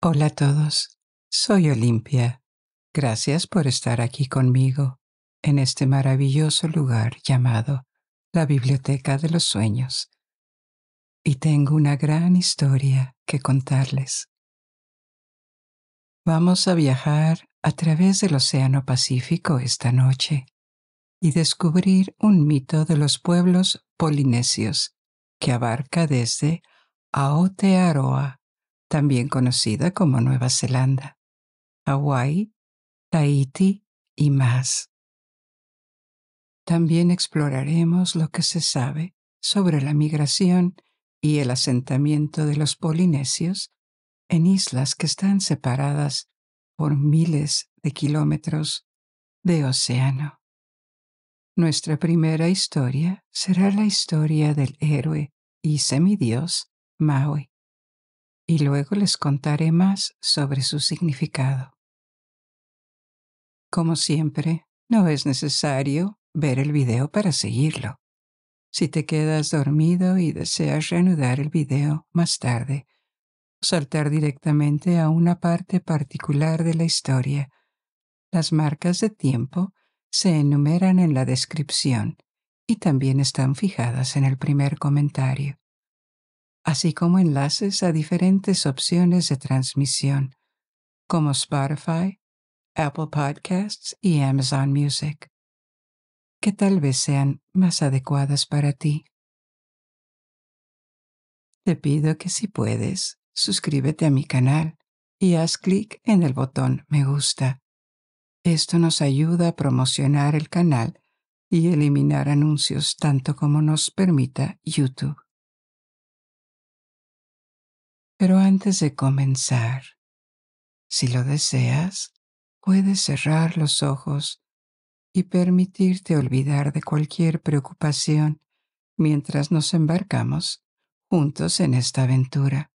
Hola a todos, soy Olimpia. Gracias por estar aquí conmigo en este maravilloso lugar llamado la Biblioteca de los Sueños. Y tengo una gran historia que contarles. Vamos a viajar a través del Océano Pacífico esta noche y descubrir un mito de los pueblos polinesios que abarca desde Aotearoa, también conocida como Nueva Zelanda, Hawái, Tahití y más. También exploraremos lo que se sabe sobre la migración y el asentamiento de los polinesios en islas que están separadas por miles de kilómetros de océano. Nuestra primera historia será la historia del héroe y semidios Maui, y luego les contaré más sobre su significado. Como siempre, no es necesario ver el video para seguirlo. Si te quedas dormido y deseas reanudar el video más tarde, o saltar directamente a una parte particular de la historia, las marcas de tiempo se enumeran en la descripción y también están fijadas en el primer comentario, así como enlaces a diferentes opciones de transmisión, como Spotify, Apple Podcasts y Amazon Music, que tal vez sean más adecuadas para ti. Te pido que si puedes, suscríbete a mi canal y haz clic en el botón me gusta. Esto nos ayuda a promocionar el canal y eliminar anuncios tanto como nos permita YouTube. Pero antes de comenzar, si lo deseas, puedes cerrar los ojos y permitirte olvidar de cualquier preocupación mientras nos embarcamos juntos en esta aventura.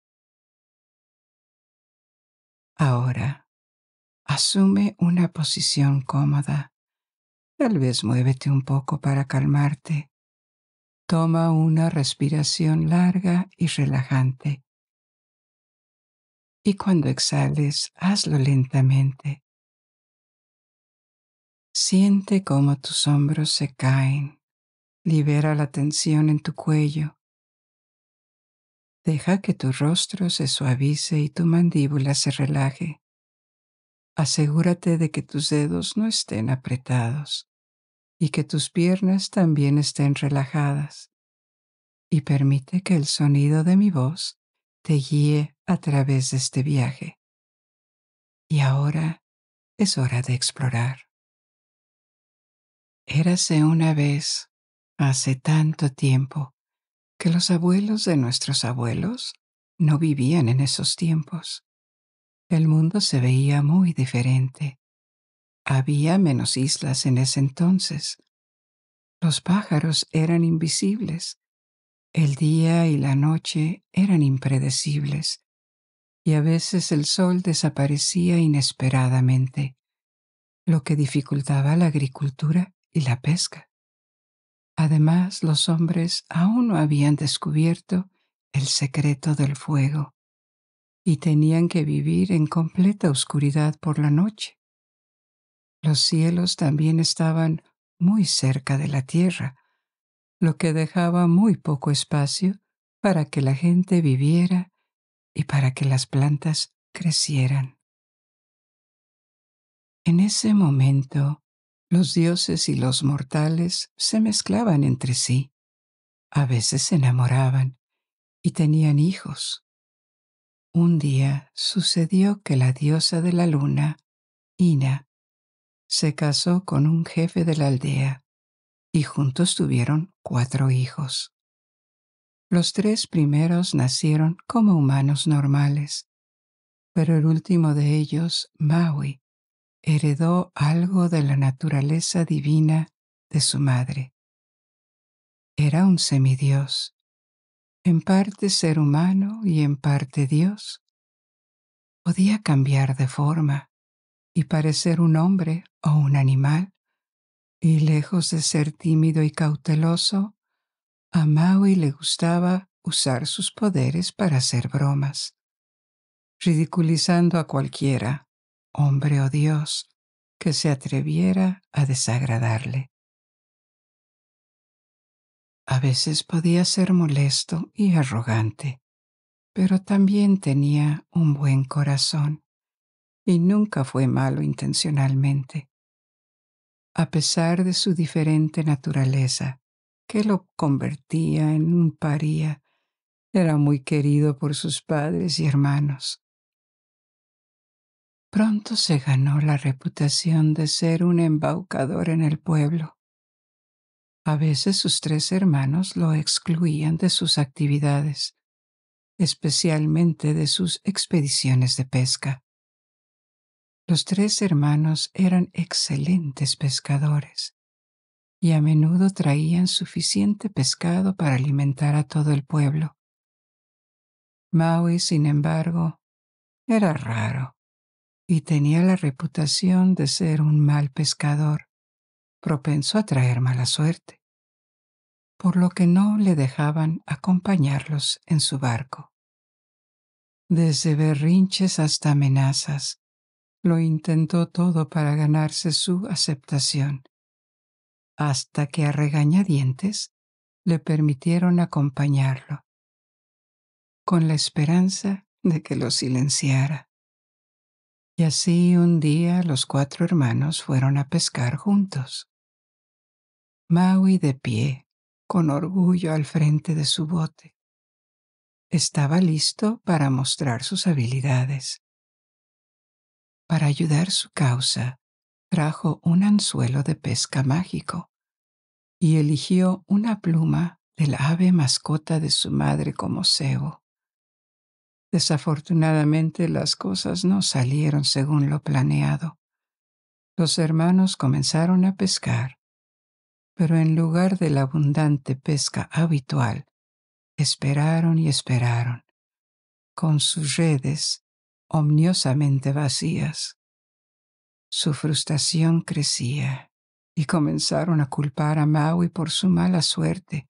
Ahora, asume una posición cómoda. Tal vez muévete un poco para calmarte. Toma una respiración larga y relajante. Y cuando exhales, hazlo lentamente. Siente cómo tus hombros se caen. Libera la tensión en tu cuello. Deja que tu rostro se suavice y tu mandíbula se relaje. Asegúrate de que tus dedos no estén apretados y que tus piernas también estén relajadas. Y permite que el sonido de mi voz te guíe a través de este viaje. Y ahora es hora de explorar. Érase una vez, hace tanto tiempo, que los abuelos de nuestros abuelos no vivían en esos tiempos. El mundo se veía muy diferente. Había menos islas en ese entonces. Los pájaros eran invisibles. El día y la noche eran impredecibles. Y a veces el sol desaparecía inesperadamente, lo que dificultaba la agricultura y la pesca. Además, los hombres aún no habían descubierto el secreto del fuego y tenían que vivir en completa oscuridad por la noche. Los cielos también estaban muy cerca de la tierra, lo que dejaba muy poco espacio para que la gente viviera y para que las plantas crecieran. En ese momento, los dioses y los mortales se mezclaban entre sí. A veces se enamoraban y tenían hijos. Un día sucedió que la diosa de la luna, Ina, se casó con un jefe de la aldea y juntos tuvieron 4 hijos. Los 3 primeros nacieron como humanos normales, pero el último de ellos, Maui, heredó algo de la naturaleza divina de su madre. Era un semidios, en parte ser humano y en parte Dios. Podía cambiar de forma y parecer un hombre o un animal, y lejos de ser tímido y cauteloso, a Maui le gustaba usar sus poderes para hacer bromas. ridiculizando a cualquiera, hombre o Dios, que se atreviera a desagradarle. A veces podía ser molesto y arrogante, pero también tenía un buen corazón y nunca fue malo intencionalmente. A pesar de su diferente naturaleza, que lo convertía en un paria, era muy querido por sus padres y hermanos. Pronto se ganó la reputación de ser un embaucador en el pueblo. A veces sus tres hermanos lo excluían de sus actividades, especialmente de sus expediciones de pesca. Los tres hermanos eran excelentes pescadores y a menudo traían suficiente pescado para alimentar a todo el pueblo. Maui, sin embargo, era raro y tenía la reputación de ser un mal pescador, propenso a traer mala suerte, por lo que no le dejaban acompañarlos en su barco. Desde berrinches hasta amenazas, lo intentó todo para ganarse su aceptación, hasta que a regañadientes le permitieron acompañarlo, con la esperanza de que lo silenciara. Y así un día los cuatro hermanos fueron a pescar juntos. Maui de pie, con orgullo al frente de su bote. Estaba listo para mostrar sus habilidades. Para ayudar su causa, trajo un anzuelo de pesca mágico y eligió una pluma del ave mascota de su madre como cebo. Desafortunadamente las cosas no salieron según lo planeado. Los hermanos comenzaron a pescar, pero en lugar de la abundante pesca habitual, esperaron y esperaron, con sus redes omniosamente vacías. Su frustración crecía y comenzaron a culpar a Maui por su mala suerte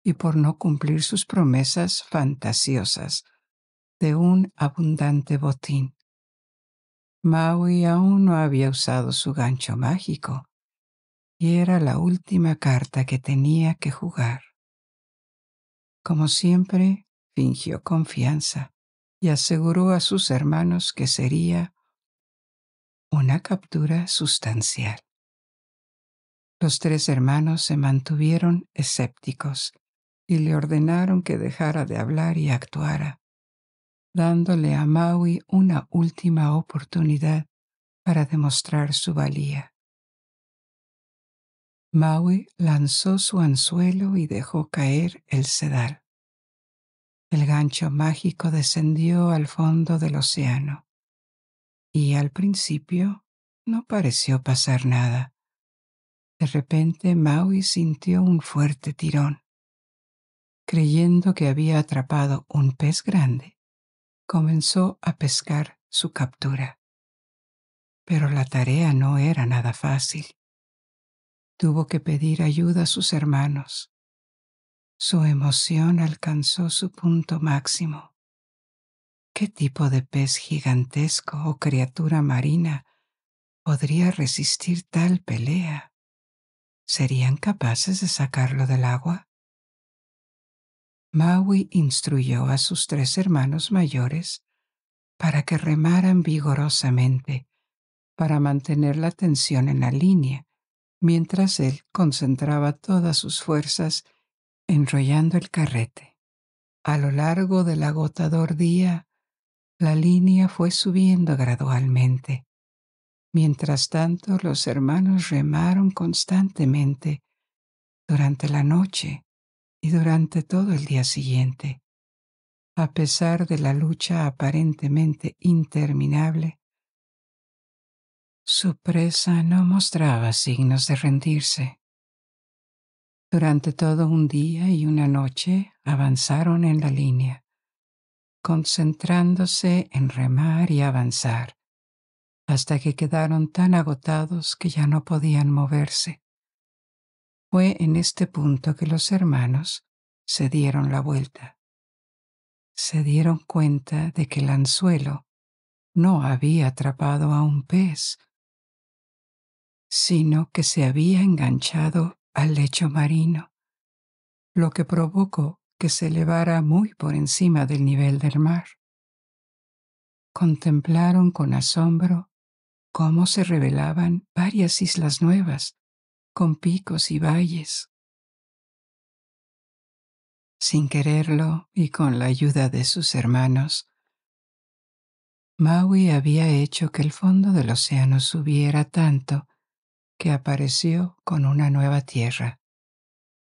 y por no cumplir sus promesas fantasiosas de un abundante botín. Maui aún no había usado su gancho mágico y era la última carta que tenía que jugar. Como siempre, fingió confianza y aseguró a sus hermanos que sería una captura sustancial. Los tres hermanos se mantuvieron escépticos y le ordenaron que dejara de hablar y actuara, dándole a Maui una última oportunidad para demostrar su valía. Maui lanzó su anzuelo y dejó caer el sedal. El gancho mágico descendió al fondo del océano y al principio no pareció pasar nada. De repente Maui sintió un fuerte tirón. Creyendo que había atrapado un pez grande, comenzó a pescar su captura. Pero la tarea no era nada fácil. Tuvo que pedir ayuda a sus hermanos. Su emoción alcanzó su punto máximo. ¿Qué tipo de pez gigantesco o criatura marina podría resistir tal pelea? ¿Serían capaces de sacarlo del agua? Maui instruyó a sus tres hermanos mayores para que remaran vigorosamente para mantener la tensión en la línea, mientras él concentraba todas sus fuerzas enrollando el carrete. A lo largo del agotador día, la línea fue subiendo gradualmente. Mientras tanto, los hermanos remaron constantemente durante la noche y durante todo el día siguiente. A pesar de la lucha aparentemente interminable, su presa no mostraba signos de rendirse. Durante todo un día y una noche avanzaron en la línea, concentrándose en remar y avanzar, hasta que quedaron tan agotados que ya no podían moverse. Fue en este punto que los hermanos se dieron la vuelta. Se dieron cuenta de que el anzuelo no había atrapado a un pez, sino que se había enganchado al lecho marino, lo que provocó que se elevara muy por encima del nivel del mar. Contemplaron con asombro cómo se revelaban varias islas nuevas, con picos y valles. Sin quererlo y con la ayuda de sus hermanos, Maui había hecho que el fondo del océano subiera tanto que apareció con una nueva tierra.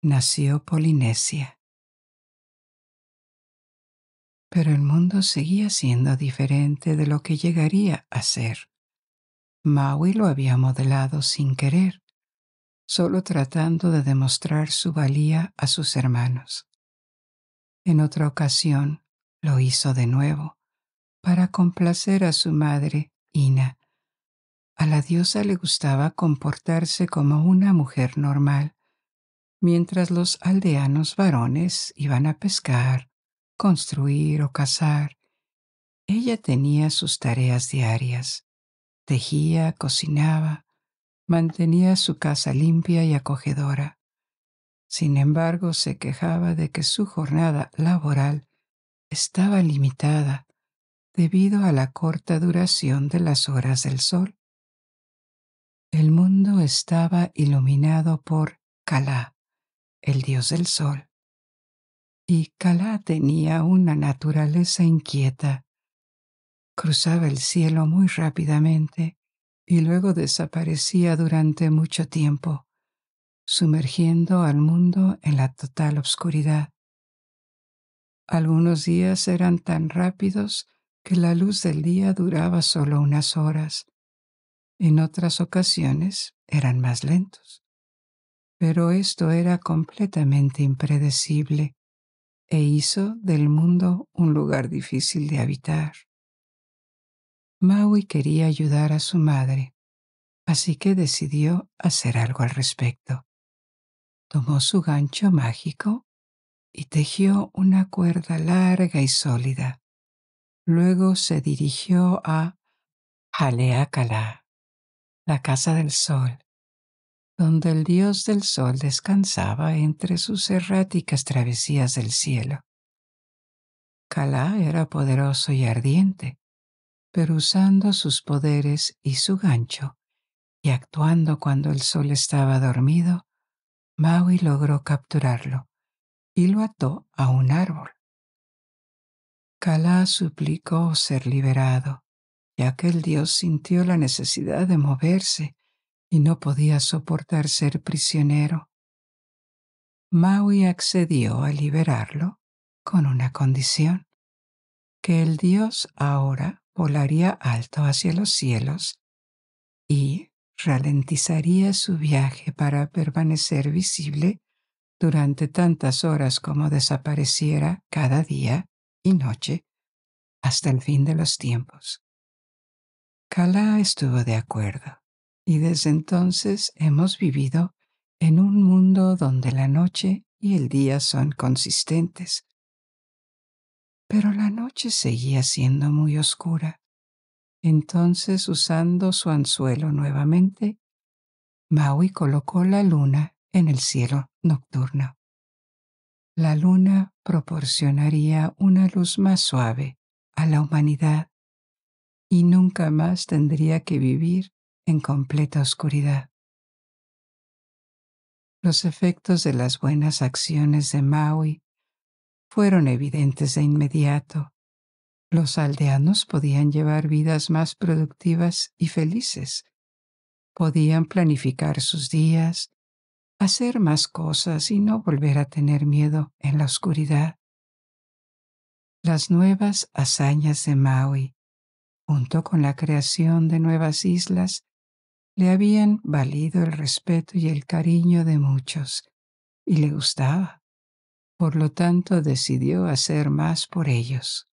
Nació Polinesia. Pero el mundo seguía siendo diferente de lo que llegaría a ser. Maui lo había modelado sin querer, solo tratando de demostrar su valía a sus hermanos. En otra ocasión lo hizo de nuevo, para complacer a su madre, Ina. A la diosa le gustaba comportarse como una mujer normal, mientras los aldeanos varones iban a pescar, construir o cazar. Ella tenía sus tareas diarias. Tejía, cocinaba, mantenía su casa limpia y acogedora. Sin embargo, se quejaba de que su jornada laboral estaba limitada debido a la corta duración de las horas del sol. El mundo estaba iluminado por Kala, el dios del sol, y Kala tenía una naturaleza inquieta. Cruzaba el cielo muy rápidamente y luego desaparecía durante mucho tiempo, sumergiendo al mundo en la total oscuridad. Algunos días eran tan rápidos que la luz del día duraba solo unas horas. En otras ocasiones eran más lentos. Pero esto era completamente impredecible e hizo del mundo un lugar difícil de habitar. Maui quería ayudar a su madre, así que decidió hacer algo al respecto. Tomó su gancho mágico y tejió una cuerda larga y sólida. Luego se dirigió a Haleakala, la casa del sol, donde el dios del sol descansaba entre sus erráticas travesías del cielo. Kala era poderoso y ardiente, pero usando sus poderes y su gancho, y actuando cuando el sol estaba dormido, Maui logró capturarlo y lo ató a un árbol. Kala suplicó ser liberado, ya que el dios sintió la necesidad de moverse y no podía soportar ser prisionero. Maui accedió a liberarlo con una condición: que el dios ahora volaría alto hacia los cielos y ralentizaría su viaje para permanecer visible durante tantas horas como desapareciera cada día y noche hasta el fin de los tiempos. Kala estuvo de acuerdo, y desde entonces hemos vivido en un mundo donde la noche y el día son consistentes. Pero la noche seguía siendo muy oscura. Entonces, usando su anzuelo nuevamente, Maui colocó la luna en el cielo nocturno. La luna proporcionaría una luz más suave a la humanidad y nunca más tendría que vivir en completa oscuridad. Los efectos de las buenas acciones de Maui fueron evidentes de inmediato. Los aldeanos podían llevar vidas más productivas y felices. Podían planificar sus días, hacer más cosas y no volver a tener miedo en la oscuridad. Las nuevas hazañas de Maui, junto con la creación de nuevas islas, le habían valido el respeto y el cariño de muchos, y le gustaba. Por lo tanto, decidió hacer más por ellos.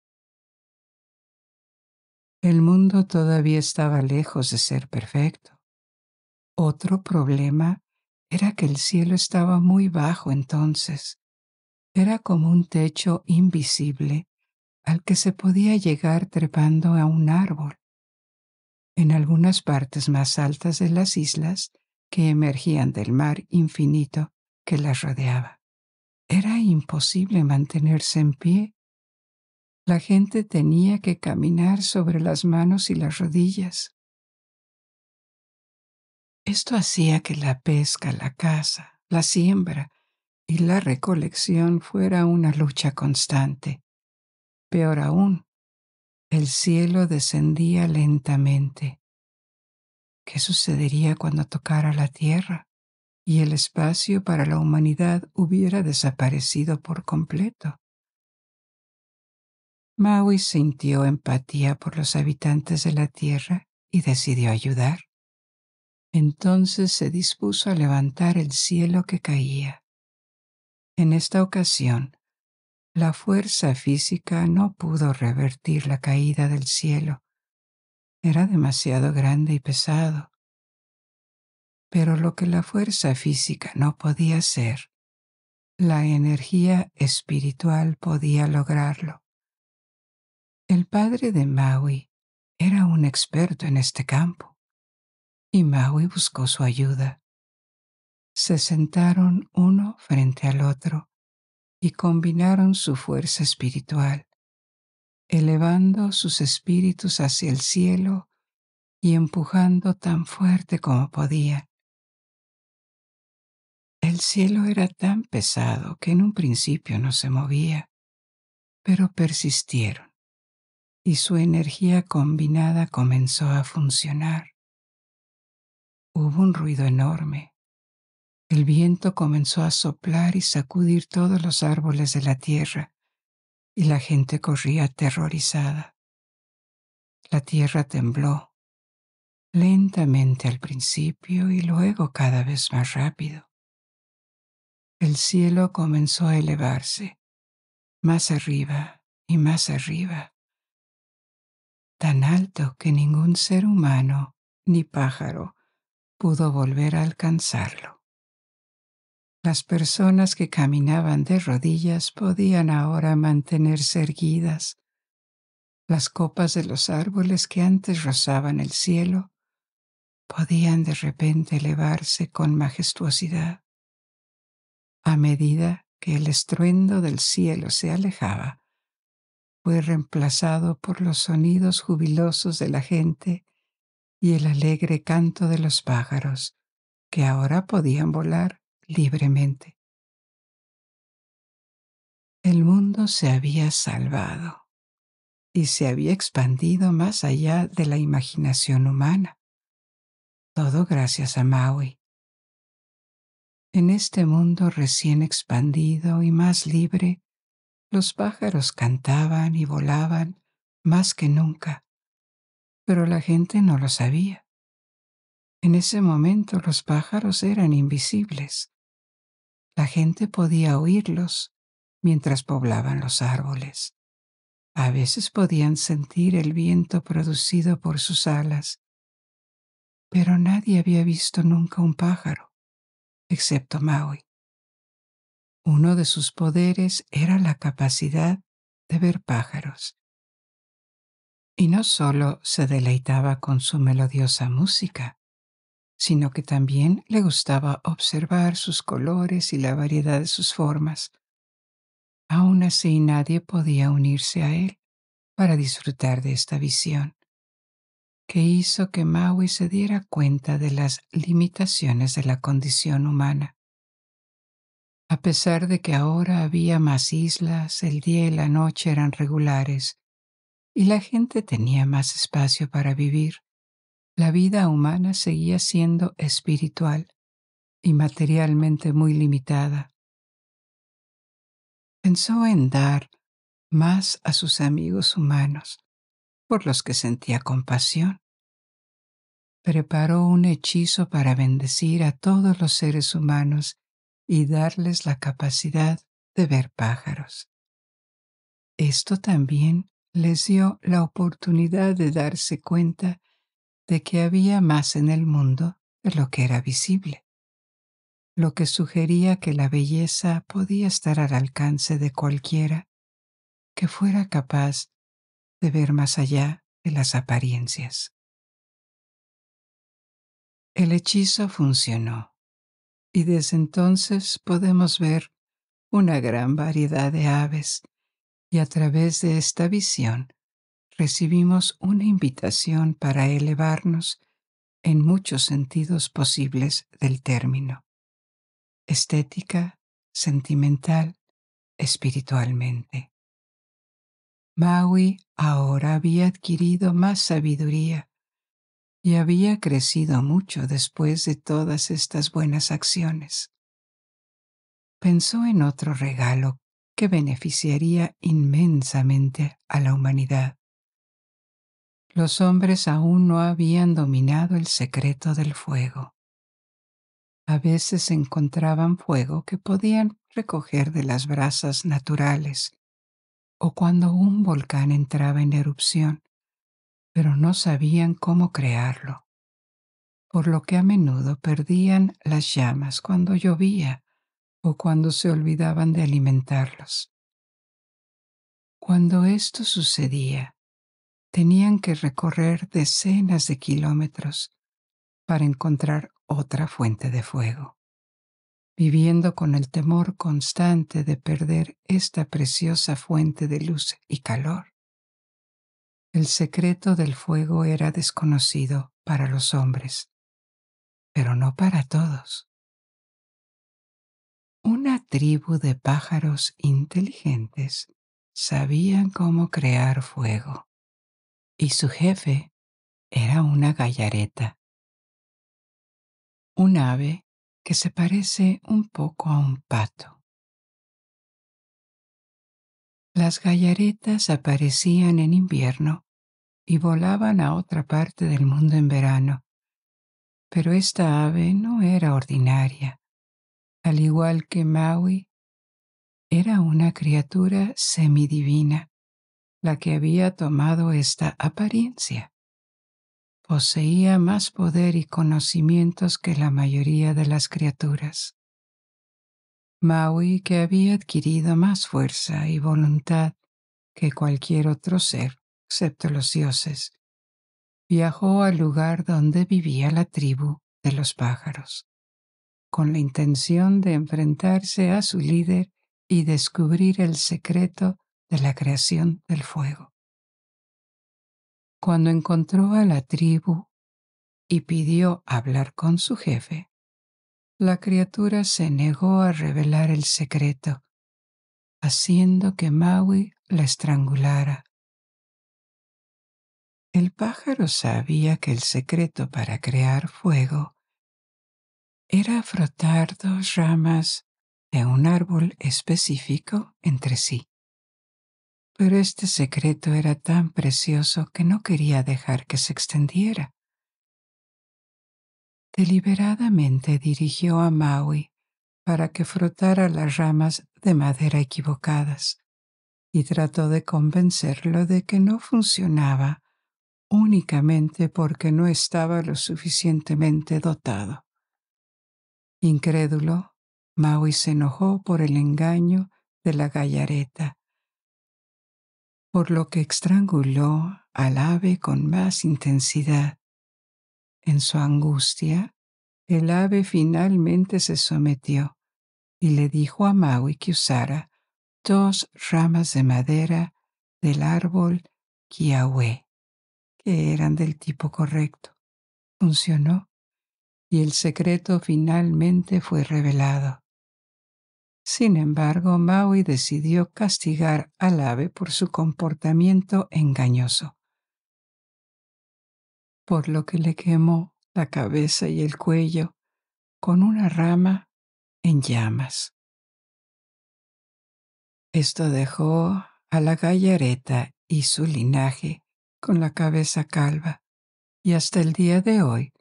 El mundo todavía estaba lejos de ser perfecto. Otro problema era que el cielo estaba muy bajo entonces. Era como un techo invisible al que se podía llegar trepando a un árbol. En algunas partes más altas de las islas que emergían del mar infinito que las rodeaba. Era imposible mantenerse en pie. La gente tenía que caminar sobre las manos y las rodillas. Esto hacía que la pesca, la caza, la siembra y la recolección fuera una lucha constante. Peor aún, el cielo descendía lentamente. ¿Qué sucedería cuando tocara la tierra y el espacio para la humanidad hubiera desaparecido por completo? Maui sintió empatía por los habitantes de la tierra y decidió ayudar. Entonces se dispuso a levantar el cielo que caía. En esta ocasión, la fuerza física no pudo revertir la caída del cielo. Era demasiado grande y pesado. Pero lo que la fuerza física no podía hacer, la energía espiritual podía lograrlo. El padre de Maui era un experto en este campo, y Maui buscó su ayuda. Se sentaron uno frente al otro y combinaron su fuerza espiritual, elevando sus espíritus hacia el cielo y empujando tan fuerte como podían. El cielo era tan pesado que en un principio no se movía, pero persistieron, y su energía combinada comenzó a funcionar. Hubo un ruido enorme. El viento comenzó a soplar y sacudir todos los árboles de la tierra, y la gente corría aterrorizada. La tierra tembló, lentamente al principio y luego cada vez más rápido. El cielo comenzó a elevarse, más arriba y más arriba, tan alto que ningún ser humano ni pájaro pudo volver a alcanzarlo. Las personas que caminaban de rodillas podían ahora mantenerse erguidas. Las copas de los árboles que antes rozaban el cielo podían de repente elevarse con majestuosidad. A medida que el estruendo del cielo se alejaba, fue reemplazado por los sonidos jubilosos de la gente y el alegre canto de los pájaros, que ahora podían volar libremente. El mundo se había salvado y se había expandido más allá de la imaginación humana. Todo gracias a Maui. En este mundo recién expandido y más libre, los pájaros cantaban y volaban más que nunca, pero la gente no lo sabía. En ese momento los pájaros eran invisibles. La gente podía oírlos mientras poblaban los árboles. A veces podían sentir el viento producido por sus alas, pero nadie había visto nunca un pájaro, excepto Maui. Uno de sus poderes era la capacidad de ver pájaros. Y no solo se deleitaba con su melodiosa música, sino que también le gustaba observar sus colores y la variedad de sus formas. Aún así, nadie podía unirse a él para disfrutar de esta visión, que hizo que Maui se diera cuenta de las limitaciones de la condición humana. A pesar de que ahora había más islas, el día y la noche eran regulares, y la gente tenía más espacio para vivir, la vida humana seguía siendo espiritual y materialmente muy limitada. Pensó en dar más a sus amigos humanos, por los que sentía compasión. Preparó un hechizo para bendecir a todos los seres humanos y darles la capacidad de ver pájaros. Esto también les dio la oportunidad de darse cuenta de que había más en el mundo de lo que era visible, lo que sugería que la belleza podía estar al alcance de cualquiera, que fuera capaz de ver más allá de las apariencias. El hechizo funcionó, y desde entonces podemos ver una gran variedad de aves, y a través de esta visión recibimos una invitación para elevarnos en muchos sentidos posibles del término: estética, sentimental, espiritualmente. Maui ahora había adquirido más sabiduría y había crecido mucho después de todas estas buenas acciones. Pensó en otro regalo que beneficiaría inmensamente a la humanidad. Los hombres aún no habían dominado el secreto del fuego. A veces encontraban fuego que podían recoger de las brasas naturales, o cuando un volcán entraba en erupción, pero no sabían cómo crearlo, por lo que a menudo perdían las llamas cuando llovía o cuando se olvidaban de alimentarlos. Cuando esto sucedía, tenían que recorrer decenas de kilómetros para encontrar otra fuente de fuego, viviendo con el temor constante de perder esta preciosa fuente de luz y calor. El secreto del fuego era desconocido para los hombres, pero no para todos. Una tribu de pájaros inteligentes sabían cómo crear fuego, y su jefe era una gallareta, un ave que se parece un poco a un pato. Las gallaretas aparecían en invierno y volaban a otra parte del mundo en verano, pero esta ave no era ordinaria. Al igual que Maui, era una criatura semidivina la que había tomado esta apariencia. Poseía más poder y conocimientos que la mayoría de las criaturas. Maui, que había adquirido más fuerza y voluntad que cualquier otro ser, excepto los dioses, viajó al lugar donde vivía la tribu de los pájaros, con la intención de enfrentarse a su líder y descubrir el secreto de la creación del fuego. Cuando encontró a la tribu y pidió hablar con su jefe, la criatura se negó a revelar el secreto, haciendo que Maui la estrangulara. El pájaro sabía que el secreto para crear fuego era frotar dos ramas de un árbol específico entre sí. Pero este secreto era tan precioso que no quería dejar que se extendiera. Deliberadamente dirigió a Maui para que frotara las ramas de madera equivocadas y trató de convencerlo de que no funcionaba únicamente porque no estaba lo suficientemente dotado. Incrédulo, Maui se enojó por el engaño de la gallareta, por lo que estranguló al ave con más intensidad. En su angustia, el ave finalmente se sometió y le dijo a Maui que usara dos ramas de madera del árbol kiawe, que eran del tipo correcto. Funcionó, y el secreto finalmente fue revelado. Sin embargo, Maui decidió castigar al ave por su comportamiento engañoso, por lo que le quemó la cabeza y el cuello con una rama en llamas. Esto dejó a la gallareta y su linaje con la cabeza calva, y hasta el día de hoy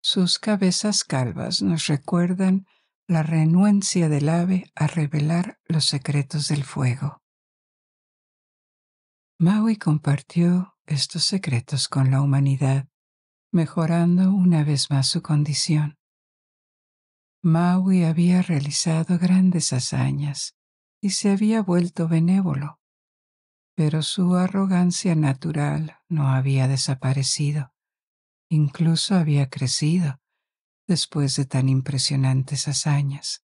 sus cabezas calvas nos recuerdan la renuencia del ave a revelar los secretos del fuego. Maui compartió estos secretos con la humanidad, mejorando una vez más su condición. Maui había realizado grandes hazañas y se había vuelto benévolo. pero su arrogancia natural no había desaparecido, incluso había crecido después de tan impresionantes hazañas.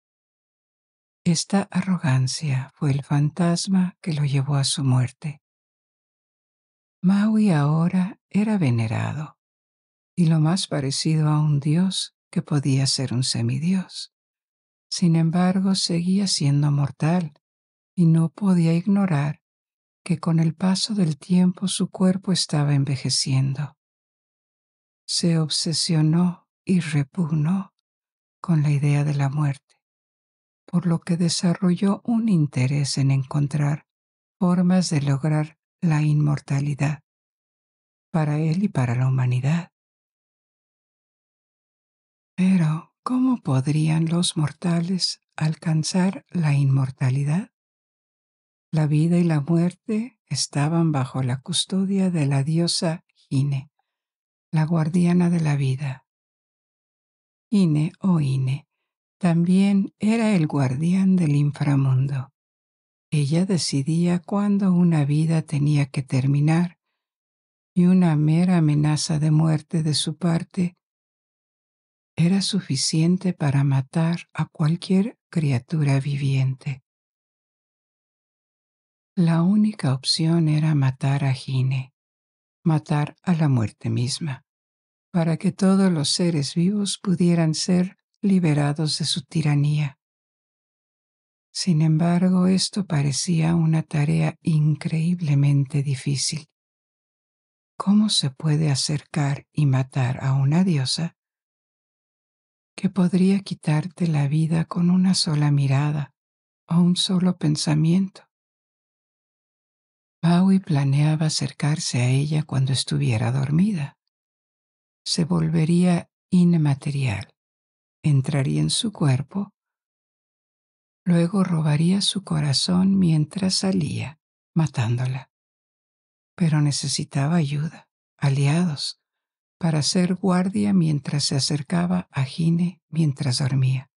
Esta arrogancia fue el fantasma que lo llevó a su muerte. Maui ahora era venerado, y lo más parecido a un dios que podía ser un semidios. Sin embargo, seguía siendo mortal, y no podía ignorar que con el paso del tiempo su cuerpo estaba envejeciendo. Se obsesionó y repugnó con la idea de la muerte, por lo que desarrolló un interés en encontrar formas de lograr la inmortalidad para él y para la humanidad. Pero, ¿cómo podrían los mortales alcanzar la inmortalidad? La vida y la muerte estaban bajo la custodia de la diosa Hine, la guardiana de la vida. Ine o Ine también era el guardián del inframundo. Ella decidía cuándo una vida tenía que terminar, y una mera amenaza de muerte de su parte era suficiente para matar a cualquier criatura viviente. La única opción era matar a Hine, matar a la muerte misma, para que todos los seres vivos pudieran ser liberados de su tiranía. Sin embargo, esto parecía una tarea increíblemente difícil. ¿Cómo se puede acercar y matar a una diosa que podría quitarte la vida con una sola mirada o un solo pensamiento? Maui planeaba acercarse a ella cuando estuviera dormida. Se volvería inmaterial, entraría en su cuerpo, luego robaría su corazón mientras salía, matándola. Pero necesitaba ayuda, aliados, para ser guardia mientras se acercaba a Hine mientras dormía.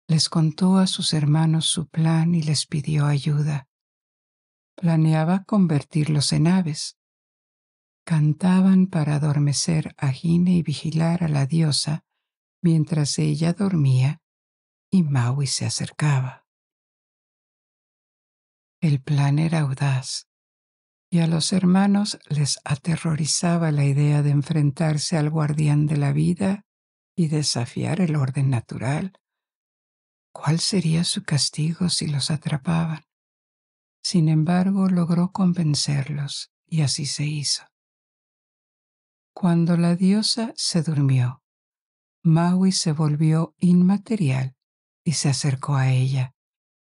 Les contó a sus hermanos su plan y les pidió ayuda. Planeaba convertirlos en aves. Cantaban para adormecer a Hine y vigilar a la diosa mientras ella dormía y Maui se acercaba. El plan era audaz, y a los hermanos les aterrorizaba la idea de enfrentarse al guardián de la vida y desafiar el orden natural. ¿Cuál sería su castigo si los atrapaban? Sin embargo, logró convencerlos, y así se hizo. Cuando la diosa se durmió, Maui se volvió inmaterial y se acercó a ella,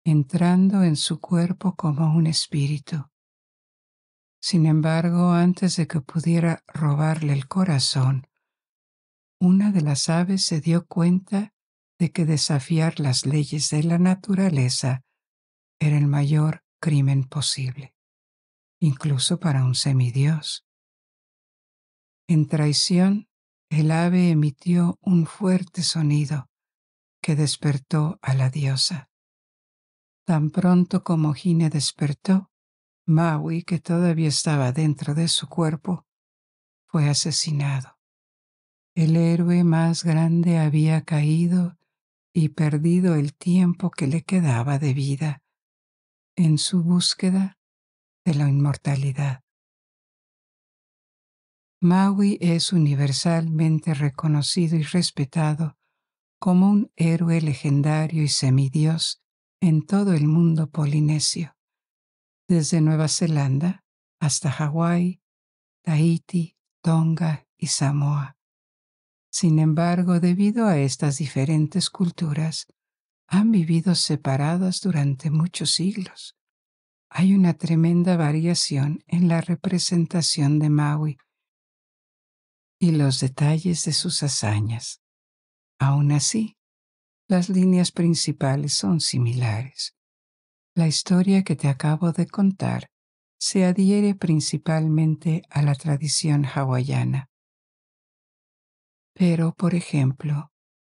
entrando en su cuerpo como un espíritu. Sin embargo, antes de que pudiera robarle el corazón, una de las aves se dio cuenta de que desafiar las leyes de la naturaleza era el mayor crimen posible, incluso para un semidios. En traición, el ave emitió un fuerte sonido que despertó a la diosa. Tan pronto como Hine despertó, Maui, que todavía estaba dentro de su cuerpo, fue asesinado. El héroe más grande había caído y perdido el tiempo que le quedaba de vida en su búsqueda de la inmortalidad. Maui es universalmente reconocido y respetado como un héroe legendario y semidios en todo el mundo polinesio, desde Nueva Zelanda hasta Hawái, Tahití, Tonga y Samoa. Sin embargo, debido a estas diferentes culturas, han vivido separadas durante muchos siglos. Hay una tremenda variación en la representación de Maui y los detalles de sus hazañas. Aún así, las líneas principales son similares. La historia que te acabo de contar se adhiere principalmente a la tradición hawaiana. Pero, por ejemplo,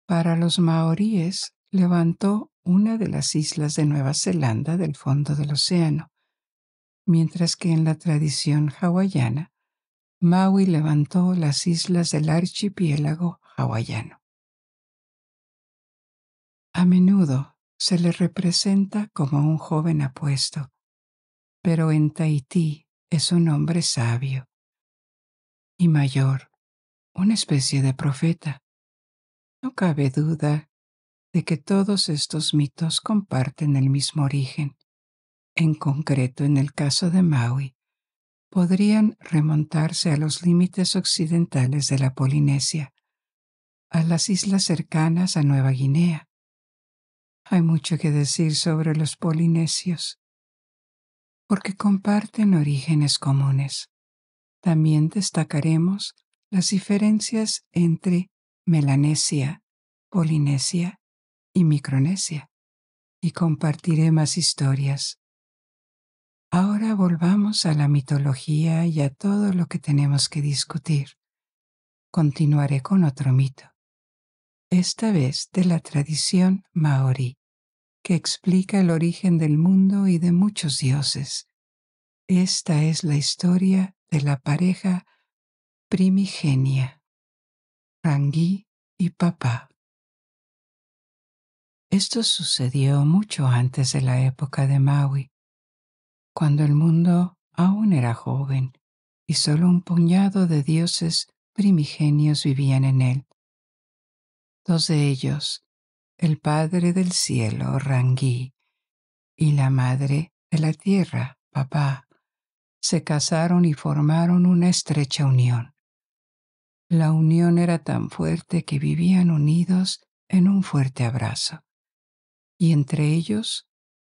para los maoríes levantó una de las islas de Nueva Zelanda del fondo del océano mientras que en la tradición hawaiana, Maui levantó las islas del archipiélago hawaiano. A menudo se le representa como un joven apuesto, pero en Tahití es un hombre sabio y mayor, una especie de profeta. No cabe duda de que todos estos mitos comparten el mismo origen. En concreto, en el caso de Maui, podrían remontarse a los límites occidentales de la Polinesia, a las islas cercanas a Nueva Guinea. Hay mucho que decir sobre los polinesios, porque comparten orígenes comunes. También destacaremos las diferencias entre Melanesia, Polinesia y Micronesia, y compartiré más historias. Ahora volvamos a la mitología y a todo lo que tenemos que discutir. Continuaré con otro mito, esta vez de la tradición maorí, que explica el origen del mundo y de muchos dioses. Esta es la historia de la pareja primigenia, Rangi y Papá. Esto sucedió mucho antes de la época de Maui, cuando el mundo aún era joven y solo un puñado de dioses primigenios vivían en él. Dos de ellos, el Padre del Cielo, Rangi, y la Madre de la Tierra, Papá, se casaron y formaron una estrecha unión. La unión era tan fuerte que vivían unidos en un fuerte abrazo, y entre ellos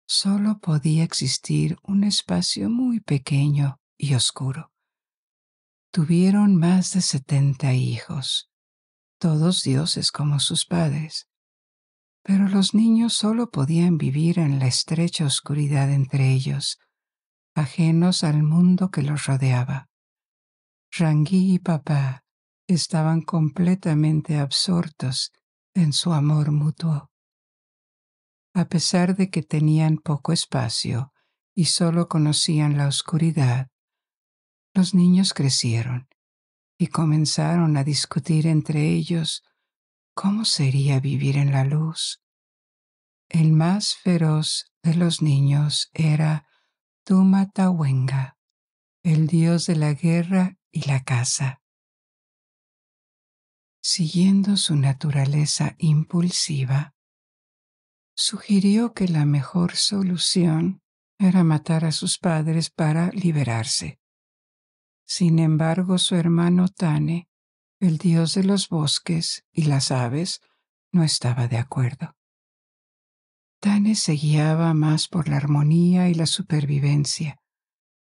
solo podía existir un espacio muy pequeño y oscuro. Tuvieron más de 70 hijos, todos dioses como sus padres, pero los niños solo podían vivir en la estrecha oscuridad entre ellos, ajenos al mundo que los rodeaba. Rangi y Papá estaban completamente absortos en su amor mutuo. A pesar de que tenían poco espacio y solo conocían la oscuridad, los niños crecieron y comenzaron a discutir entre ellos cómo sería vivir en la luz. El más feroz de los niños era Tumatawenga, el dios de la guerra y la caza. Siguiendo su naturaleza impulsiva, sugirió que la mejor solución era matar a sus padres para liberarse. Sin embargo, su hermano Tane, el dios de los bosques y las aves, no estaba de acuerdo. Tane se guiaba más por la armonía y la supervivencia,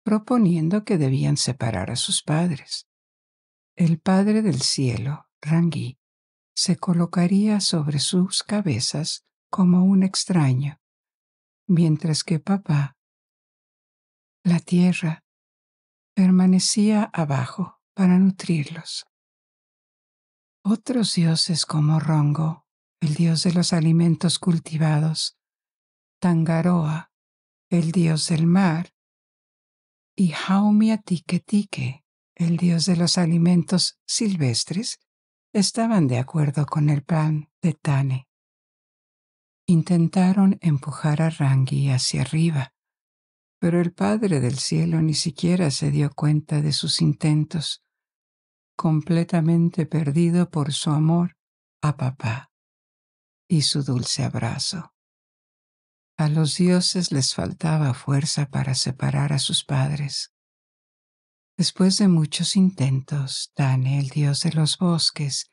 proponiendo que debían separar a sus padres. El Padre del Cielo, Rangi, se colocaría sobre sus cabezas como un extraño, mientras que Papá, la tierra, permanecía abajo para nutrirlos. Otros dioses como Rongo, el dios de los alimentos cultivados, Tangaroa, el dios del mar, y Haumia-Tike-Tike, el dios de los alimentos silvestres, estaban de acuerdo con el plan de Tane. Intentaron empujar a Rangi hacia arriba, pero el Padre del Cielo ni siquiera se dio cuenta de sus intentos, completamente perdido por su amor a Papá y su dulce abrazo. A los dioses les faltaba fuerza para separar a sus padres. Después de muchos intentos, Tane, el dios de los bosques,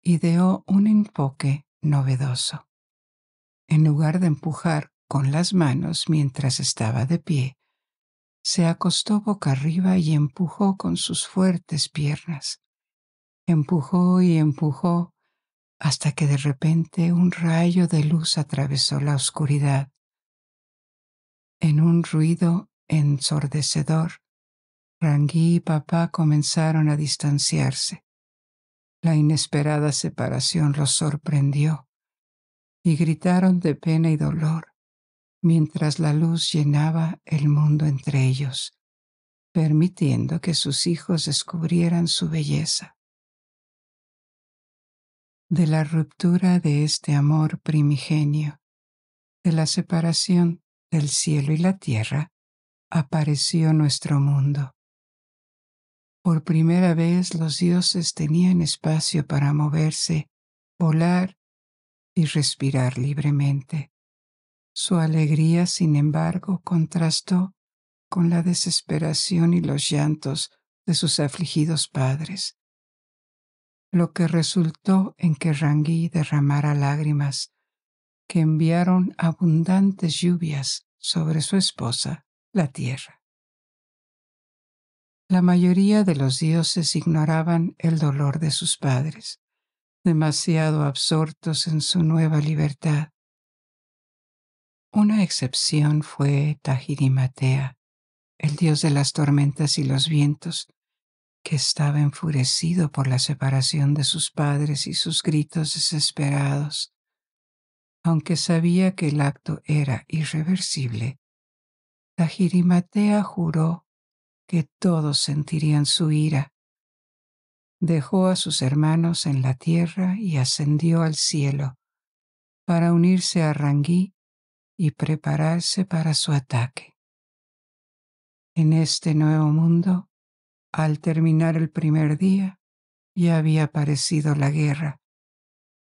ideó un enfoque novedoso. En lugar de empujar con las manos mientras estaba de pie, se acostó boca arriba y empujó con sus fuertes piernas. Empujó y empujó hasta que de repente un rayo de luz atravesó la oscuridad. En un ruido ensordecedor, Rangi y Papá comenzaron a distanciarse. La inesperada separación los sorprendió y gritaron de pena y dolor. mientras la luz llenaba el mundo entre ellos, permitiendo que sus hijos descubrieran su belleza. De la ruptura de este amor primigenio, de la separación del cielo y la tierra, apareció nuestro mundo. Por primera vez los dioses tenían espacio para moverse, volar y respirar libremente. Su alegría, sin embargo, contrastó con la desesperación y los llantos de sus afligidos padres, lo que resultó en que Rangi derramara lágrimas que enviaron abundantes lluvias sobre su esposa, la tierra. La mayoría de los dioses ignoraban el dolor de sus padres, demasiado absortos en su nueva libertad. Una excepción fue Tahirimatea, el dios de las tormentas y los vientos, que estaba enfurecido por la separación de sus padres y sus gritos desesperados. Aunque sabía que el acto era irreversible, Tahirimatea juró que todos sentirían su ira. Dejó a sus hermanos en la tierra y ascendió al cielo para unirse a Rangi y prepararse para su ataque. En este nuevo mundo, al terminar el primer día, ya había aparecido la guerra,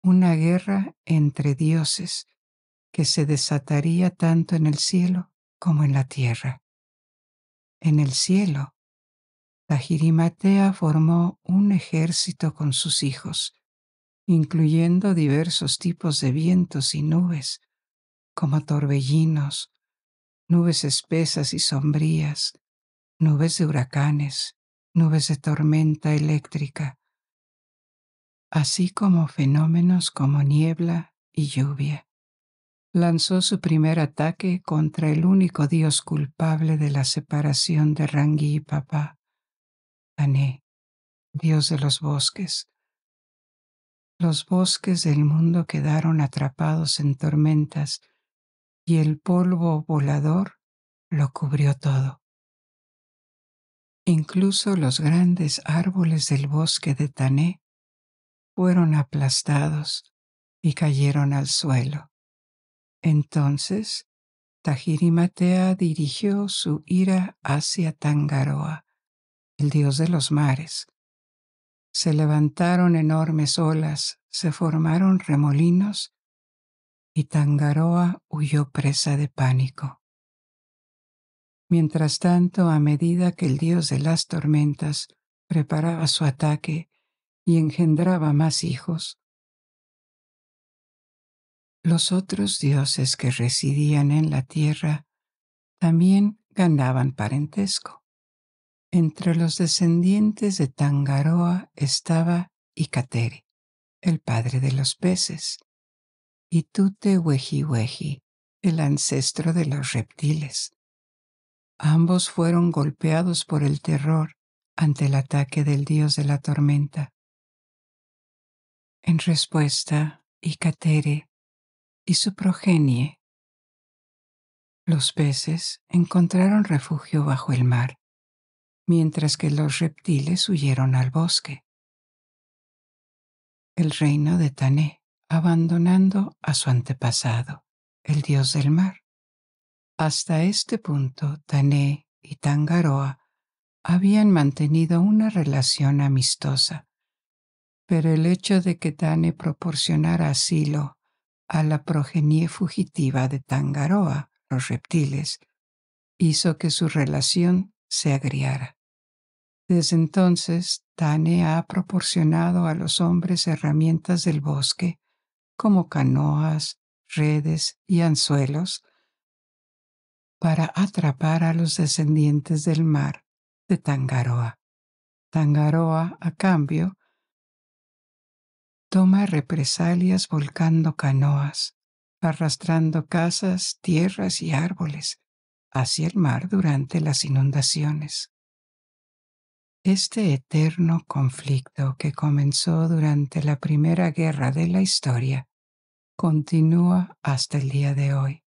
una guerra entre dioses que se desataría tanto en el cielo como en la tierra. En el cielo, Tahirimatea formó un ejército con sus hijos, incluyendo diversos tipos de vientos y nubes, como torbellinos, nubes espesas y sombrías, nubes de huracanes, nubes de tormenta eléctrica, así como fenómenos como niebla y lluvia. Lanzó su primer ataque contra el único dios culpable de la separación de Rangi y papá, Tané, dios de los bosques. Los bosques del mundo quedaron atrapados en tormentas y el polvo volador lo cubrió todo. Incluso los grandes árboles del bosque de Tané fueron aplastados y cayeron al suelo. Entonces, Tahirimatea dirigió su ira hacia Tangaroa, el dios de los mares. Se levantaron enormes olas, se formaron remolinos y Tangaroa huyó presa de pánico. Mientras tanto, a medida que el dios de las tormentas preparaba su ataque y engendraba más hijos, los otros dioses que residían en la tierra también ganaban parentesco. Entre los descendientes de Tangaroa estaba Ikatere, el padre de los peces, y Tutehuejihueji, el ancestro de los reptiles. Ambos fueron golpeados por el terror ante el ataque del dios de la tormenta. En respuesta, Ikatere y su progenie, los peces, encontraron refugio bajo el mar, mientras que los reptiles huyeron al bosque. El reino de Tané, abandonando a su antepasado, el dios del mar. Hasta este punto, Tané y Tangaroa habían mantenido una relación amistosa, pero el hecho de que Tané proporcionara asilo a la progenie fugitiva de Tangaroa, los reptiles, hizo que su relación se agriara. Desde entonces, Tané ha proporcionado a los hombres herramientas del bosque, como canoas, redes y anzuelos, para atrapar a los descendientes del mar de Tangaroa. Tangaroa, a cambio, toma represalias volcando canoas, arrastrando casas, tierras y árboles hacia el mar durante las inundaciones. Este eterno conflicto que comenzó durante la primera guerra de la historia continúa hasta el día de hoy.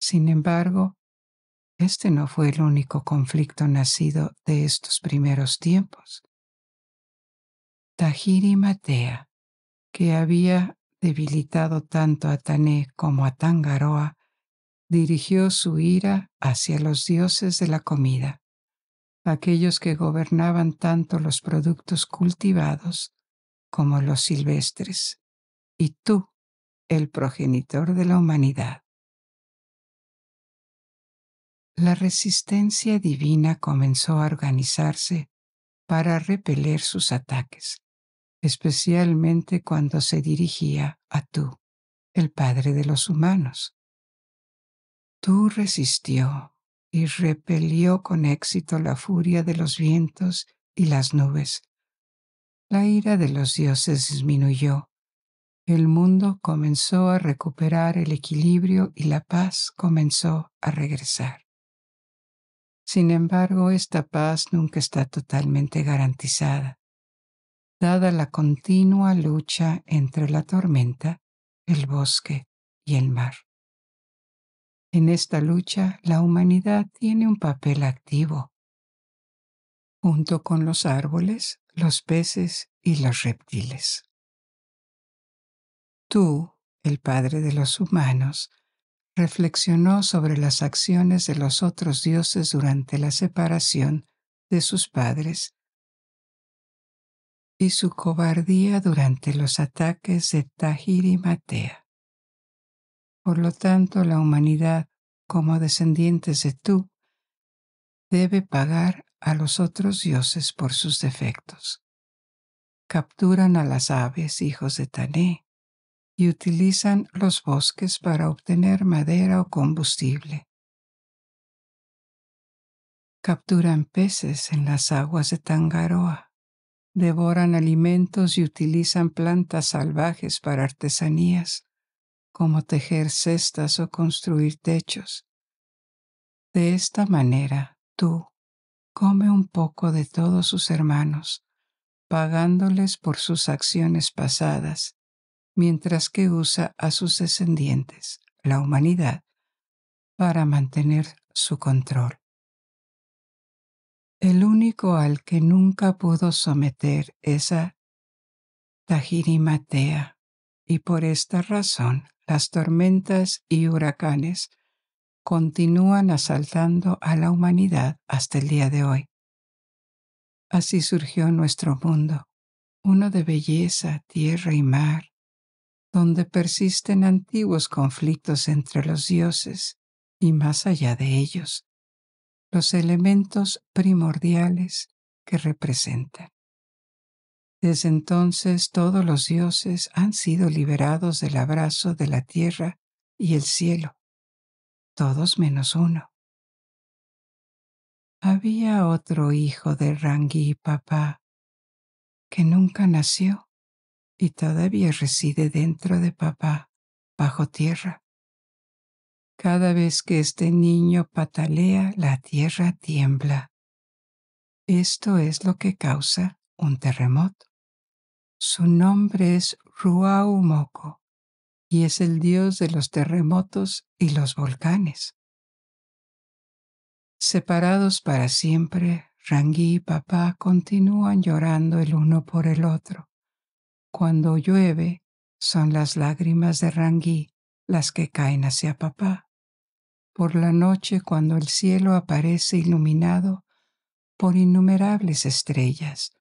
Sin embargo, este no fue el único conflicto nacido de estos primeros tiempos. Tahiri Matea, que había debilitado tanto a Tané como a Tangaroa, dirigió su ira hacia los dioses de la comida, aquellos que gobernaban tanto los productos cultivados como los silvestres, y tú, el progenitor de la humanidad. La resistencia divina comenzó a organizarse para repeler sus ataques, especialmente cuando se dirigía a tú, el padre de los humanos. Tú resistió y repelió con éxito la furia de los vientos y las nubes. La ira de los dioses disminuyó. El mundo comenzó a recuperar el equilibrio y la paz comenzó a regresar. Sin embargo, esta paz nunca está totalmente garantizada, dada la continua lucha entre la tormenta, el bosque y el mar. En esta lucha, la humanidad tiene un papel activo, junto con los árboles, los peces y los reptiles. Tú, el padre de los humanos, reflexionó sobre las acciones de los otros dioses durante la separación de sus padres y su cobardía durante los ataques de Tahiri Matea. Por lo tanto, la humanidad, como descendientes de tú, debe pagar a los otros dioses por sus defectos. Capturan a las aves, hijos de Tané, y utilizan los bosques para obtener madera o combustible. Capturan peces en las aguas de Tangaroa, devoran alimentos y utilizan plantas salvajes para artesanías, como tejer cestas o construir techos. De esta manera, tú come un poco de todos sus hermanos, pagándoles por sus acciones pasadas, mientras que usa a sus descendientes, la humanidad, para mantener su control. El único al que nunca pudo someter es a Tahiri Matea, y por esta razón las tormentas y huracanes continúan asaltando a la humanidad hasta el día de hoy. Así surgió nuestro mundo, uno de belleza, tierra y mar, donde persisten antiguos conflictos entre los dioses y más allá de ellos, los elementos primordiales que representan. Desde entonces todos los dioses han sido liberados del abrazo de la tierra y el cielo, todos menos uno. Había otro hijo de Rangi Papá que nunca nació y todavía reside dentro de Papá, bajo tierra. Cada vez que este niño patalea, la tierra tiembla. Esto es lo que causa un terremoto. Su nombre es Ruaumoko y es el dios de los terremotos y los volcanes. Separados para siempre, Rangi y Papá continúan llorando el uno por el otro. Cuando llueve, son las lágrimas de Rangi las que caen hacia Papá. Por la noche, cuando el cielo aparece iluminado por innumerables estrellas,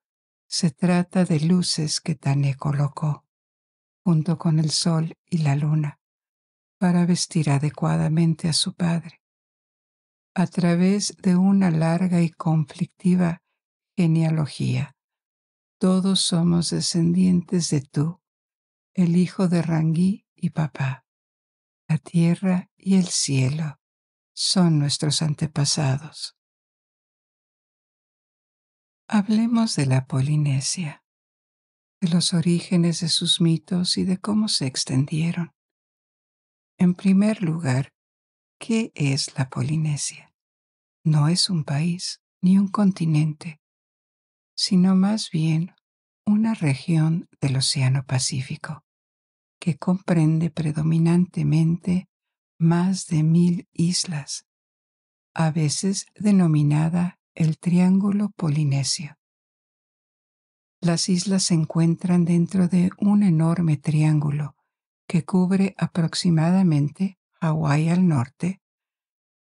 se trata de luces que Tané colocó, junto con el sol y la luna, para vestir adecuadamente a su padre. A través de una larga y conflictiva genealogía, todos somos descendientes de tú, el hijo de Rangi y Papá. La tierra y el cielo son nuestros antepasados. Hablemos de la Polinesia, de los orígenes de sus mitos y de cómo se extendieron. En primer lugar, ¿qué es la Polinesia? No es un país ni un continente, sino más bien una región del Océano Pacífico, que comprende predominantemente más de 1000 islas, a veces denominada el Triángulo Polinesio. Las islas se encuentran dentro de un enorme triángulo que cubre aproximadamente Hawái al norte,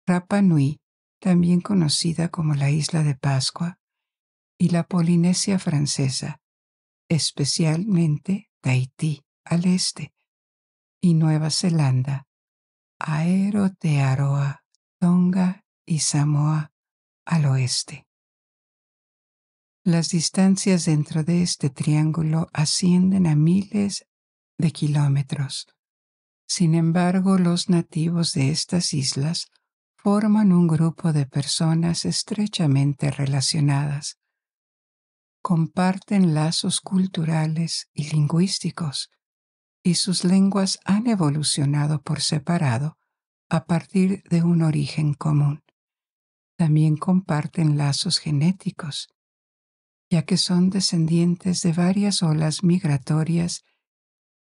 Rapa Nui, también conocida como la Isla de Pascua, y la Polinesia Francesa, especialmente Tahití al este, y Nueva Zelanda, Aotearoa, Tonga y Samoa al oeste. Las distancias dentro de este triángulo ascienden a miles de kilómetros. Sin embargo, los nativos de estas islas forman un grupo de personas estrechamente relacionadas. Comparten lazos culturales y lingüísticos, y sus lenguas han evolucionado por separado a partir de un origen común. También comparten lazos genéticos, ya que son descendientes de varias olas migratorias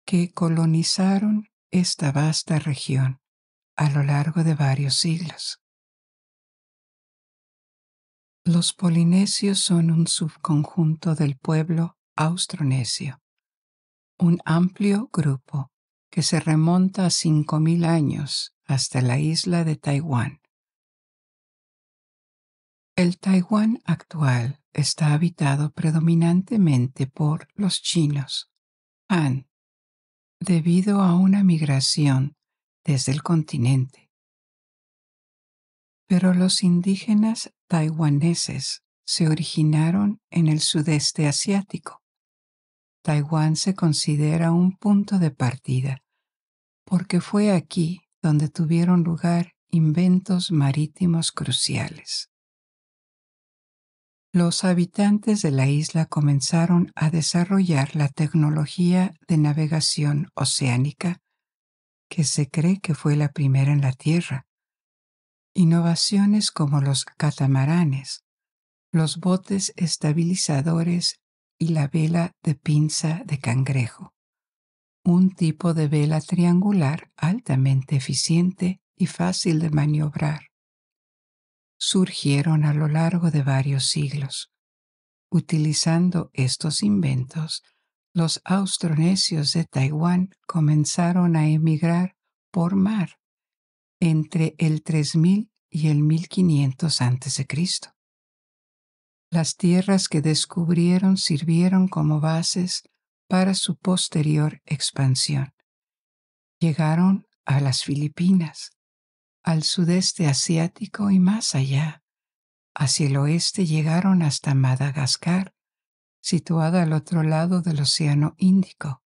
que colonizaron esta vasta región a lo largo de varios siglos. Los polinesios son un subconjunto del pueblo austronesio, un amplio grupo que se remonta a 5000 años hasta la isla de Taiwán. El Taiwán actual está habitado predominantemente por los chinos, Han, debido a una migración desde el continente. Pero los indígenas taiwaneses se originaron en el sudeste asiático. Taiwán se considera un punto de partida porque fue aquí donde tuvieron lugar inventos marítimos cruciales. Los habitantes de la isla comenzaron a desarrollar la tecnología de navegación oceánica, que se cree que fue la primera en la Tierra. Innovaciones como los catamaranes, los botes estabilizadores y la vela de pinza de cangrejo, un tipo de vela triangular altamente eficiente y fácil de maniobrar. Surgieron a lo largo de varios siglos. Utilizando estos inventos, los austronesios de Taiwán comenzaron a emigrar por mar entre el 3000 y el 1500 a.C. Las tierras que descubrieron sirvieron como bases para su posterior expansión. Llegaron a las Filipinas, al sudeste asiático y más allá. Hacia el oeste llegaron hasta Madagascar, situada al otro lado del Océano Índico.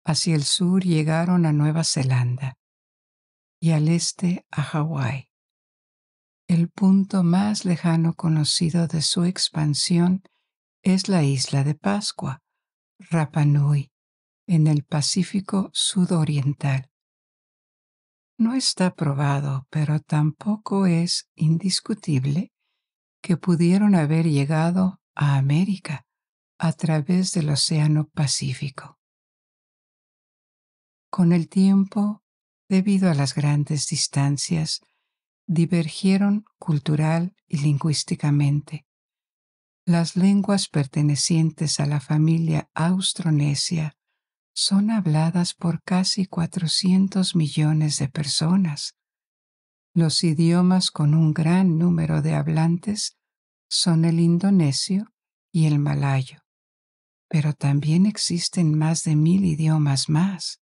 Hacia el sur llegaron a Nueva Zelanda y al este a Hawái. El punto más lejano conocido de su expansión es la isla de Pascua, Rapa Nui, en el Pacífico sudoriental. No está probado, pero tampoco es indiscutible que pudieron haber llegado a América a través del Océano Pacífico. Con el tiempo, debido a las grandes distancias, divergieron cultural y lingüísticamente. Las lenguas pertenecientes a la familia austronesia son habladas por casi 400 millones de personas. Los idiomas con un gran número de hablantes son el indonesio y el malayo, pero también existen más de 1000 idiomas más.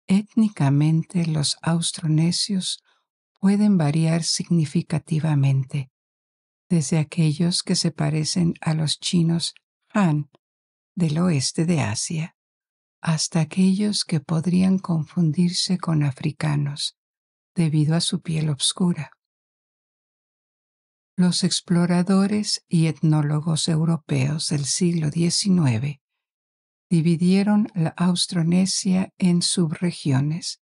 Étnicamente, los austronesios pueden variar significativamente, desde aquellos que se parecen a los chinos Han del oeste de Asia, hasta aquellos que podrían confundirse con africanos debido a su piel oscura. Los exploradores y etnólogos europeos del siglo XIX dividieron la Austronesia en subregiones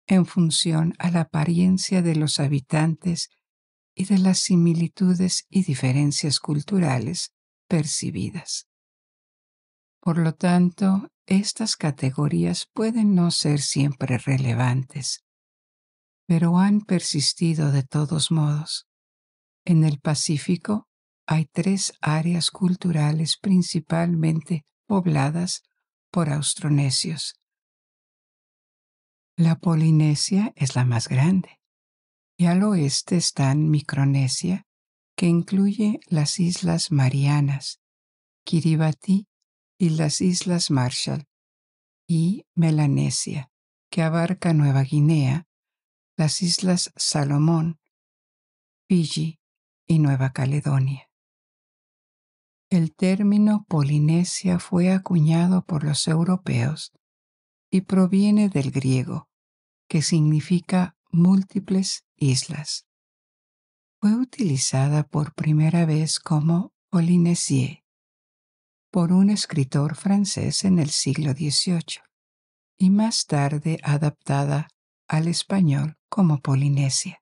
en función a la apariencia de los habitantes y de las similitudes y diferencias culturales percibidas. Por lo tanto, estas categorías pueden no ser siempre relevantes, pero han persistido de todos modos. En el Pacífico hay 3 áreas culturales principalmente pobladas por austronesios. La Polinesia es la más grande, y al oeste están Micronesia, que incluye las Islas Marianas, Kiribati y las Islas Marshall, y Melanesia, que abarca Nueva Guinea, las Islas Salomón, Fiji y Nueva Caledonia. El término Polinesia fue acuñado por los europeos y proviene del griego, que significa múltiples islas. Fue utilizada por primera vez como Polynésie por un escritor francés en el siglo XVIII y más tarde adaptada al español como Polinesia.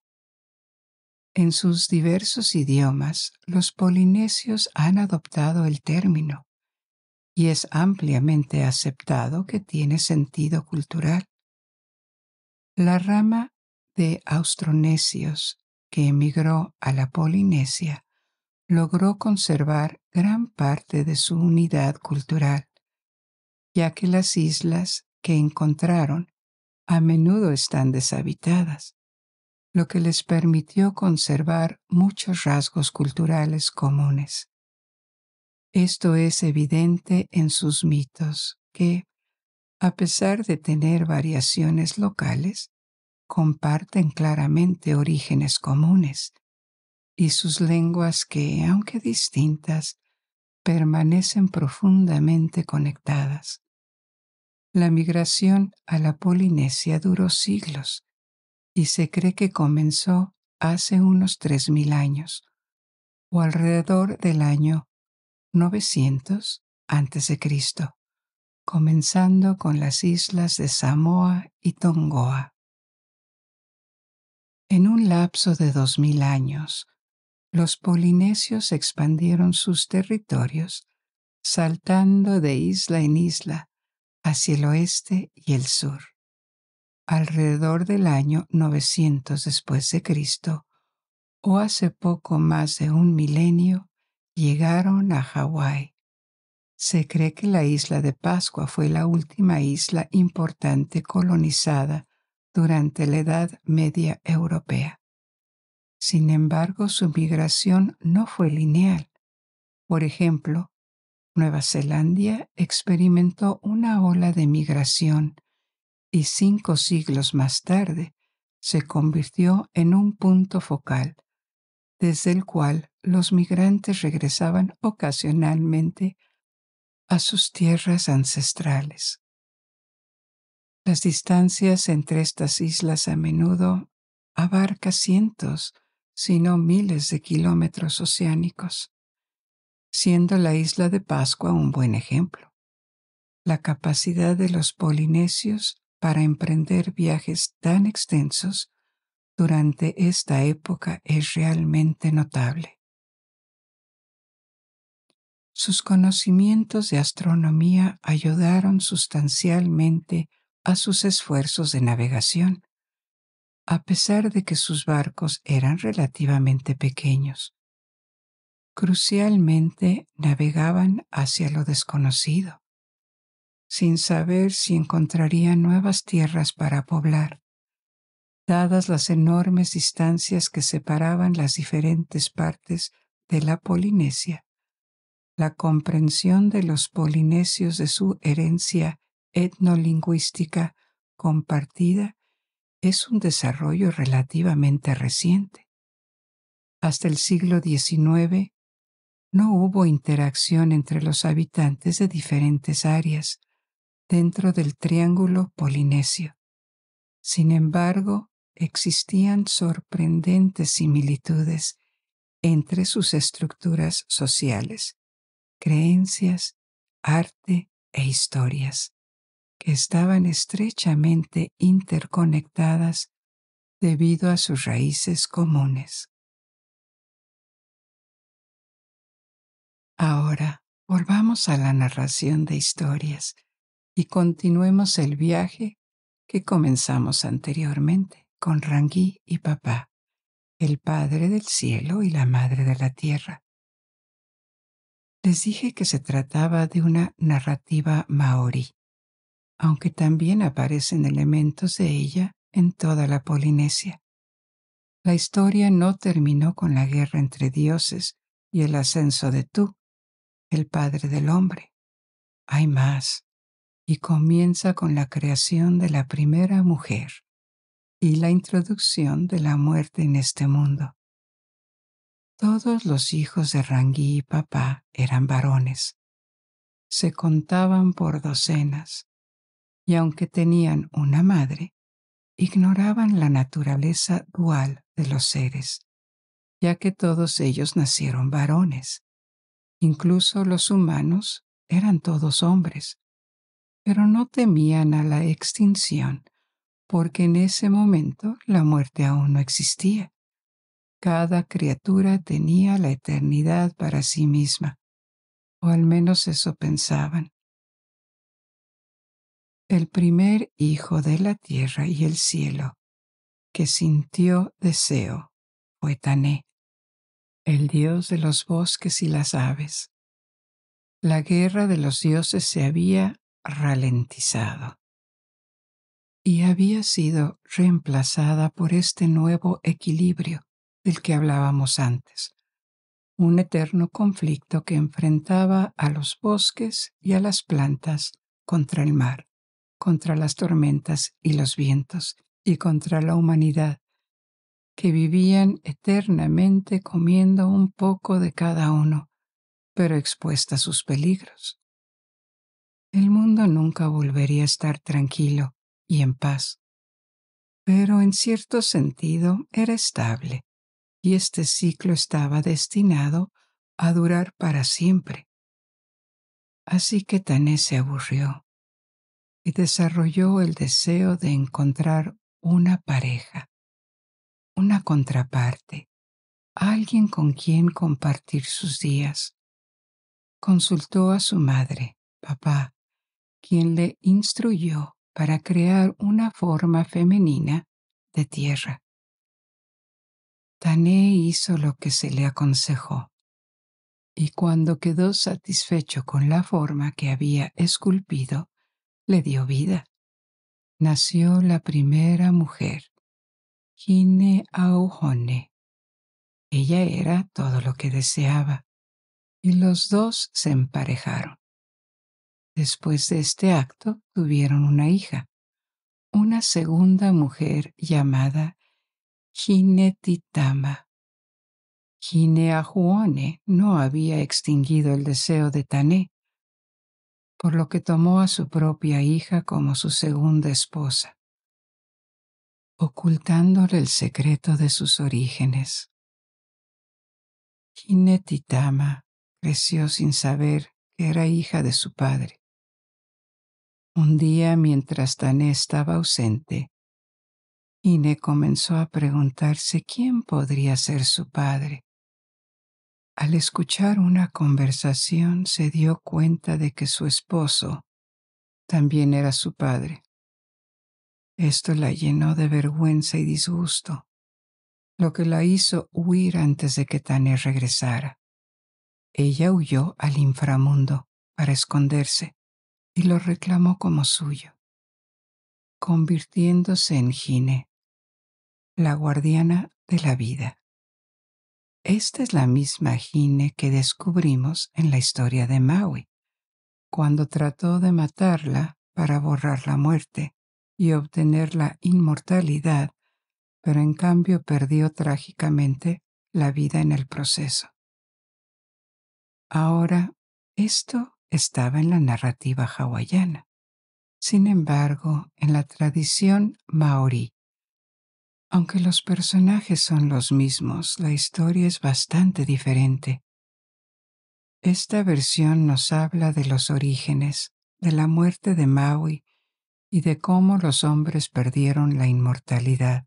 En sus diversos idiomas, los polinesios han adoptado el término y es ampliamente aceptado que tiene sentido cultural. La rama de austronesios que emigró a la Polinesia logró conservar gran parte de su unidad cultural, ya que las islas que encontraron a menudo están deshabitadas, lo que les permitió conservar muchos rasgos culturales comunes. Esto es evidente en sus mitos, que, a pesar de tener variaciones locales, comparten claramente orígenes comunes, y sus lenguas que, aunque distintas, permanecen profundamente conectadas. La migración a la Polinesia duró siglos y se cree que comenzó hace unos 3.000 años, o alrededor del año 900 a.C., comenzando con las islas de Samoa y Tongoa. En un lapso de 2.000 años, los polinesios expandieron sus territorios, saltando de isla en isla hacia el oeste y el sur. Alrededor del año 900 después de Cristo, o hace poco más de un milenio, llegaron a Hawái. Se cree que la isla de Pascua fue la última isla importante colonizada durante la Edad Media europea. Sin embargo, su migración no fue lineal. Por ejemplo, Nueva Zelanda experimentó una ola de migración y 5 siglos más tarde se convirtió en un punto focal, desde el cual los migrantes regresaban ocasionalmente a sus tierras ancestrales. Las distancias entre estas islas a menudo abarcan cientos, si no miles de kilómetros oceánicos, siendo la isla de Pascua un buen ejemplo. La capacidad de los polinesios para emprender viajes tan extensos durante esta época es realmente notable. Sus conocimientos de astronomía ayudaron sustancialmente a sus esfuerzos de navegación, a pesar de que sus barcos eran relativamente pequeños. Crucialmente, navegaban hacia lo desconocido, sin saber si encontrarían nuevas tierras para poblar. Dadas las enormes distancias que separaban las diferentes partes de la Polinesia, la comprensión de los polinesios de su herencia etnolingüística compartida es un desarrollo relativamente reciente. Hasta el siglo XIX no hubo interacción entre los habitantes de diferentes áreas dentro del Triángulo Polinesio. Sin embargo, existían sorprendentes similitudes entre sus estructuras sociales, creencias, arte e historias, que estaban estrechamente interconectadas debido a sus raíces comunes. Ahora, volvamos a la narración de historias y continuemos el viaje que comenzamos anteriormente. con Rangi y Papá, el Padre del cielo y la Madre de la tierra. Les dije que se trataba de una narrativa maorí, aunque también aparecen elementos de ella en toda la Polinesia. La historia no terminó con la guerra entre dioses y el ascenso de Tú, el padre del hombre. Hay más, y comienza con la creación de la primera mujer y la introducción de la muerte en este mundo. Todos los hijos de Rangi y Papá eran varones. Se contaban por docenas, y aunque tenían una madre, ignoraban la naturaleza dual de los seres, ya que todos ellos nacieron varones. Incluso los humanos eran todos hombres, pero no temían a la extinción, porque en ese momento la muerte aún no existía. Cada criatura tenía la eternidad para sí misma, o al menos eso pensaban. El primer hijo de la tierra y el cielo que sintió deseo fue Tané, el dios de los bosques y las aves. La guerra de los dioses se había ralentizado y había sido reemplazada por este nuevo equilibrio del que hablábamos antes, un eterno conflicto que enfrentaba a los bosques y a las plantas contra el mar, contra las tormentas y los vientos, y contra la humanidad, que vivían eternamente comiendo un poco de cada uno, pero expuesta a sus peligros. El mundo nunca volvería a estar tranquilo y en paz, pero en cierto sentido era estable, y este ciclo estaba destinado a durar para siempre. Así que Tané se aburrió y desarrolló el deseo de encontrar una pareja, una contraparte, alguien con quien compartir sus días. Consultó a su madre, Papá, quien le instruyó para crear una forma femenina de tierra. Tané hizo lo que se le aconsejó, y cuando quedó satisfecho con la forma que había esculpido, le dio vida. Nació la primera mujer, Hine Auhone. Ella era todo lo que deseaba, y los dos se emparejaron. Después de este acto tuvieron una hija, una segunda mujer llamada Hinetitama. Hineahuone no había extinguido el deseo de Tané, por lo que tomó a su propia hija como su segunda esposa, ocultándole el secreto de sus orígenes. Hinetitama creció sin saber que era hija de su padre. Un día, mientras Tané estaba ausente, Hine comenzó a preguntarse quién podría ser su padre. Al escuchar una conversación se dio cuenta de que su esposo también era su padre. Esto la llenó de vergüenza y disgusto, lo que la hizo huir antes de que Tané regresara. Ella huyó al inframundo para esconderse y lo reclamó como suyo, convirtiéndose en Hine, la guardiana de la vida. Esta es la misma Hine que descubrimos en la historia de Maui, cuando trató de matarla para borrar la muerte y obtener la inmortalidad, pero en cambio perdió trágicamente la vida en el proceso. Ahora, esto estaba en la narrativa hawaiana. Sin embargo, en la tradición maorí, aunque los personajes son los mismos, la historia es bastante diferente. Esta versión nos habla de los orígenes, de la muerte de Maui y de cómo los hombres perdieron la inmortalidad.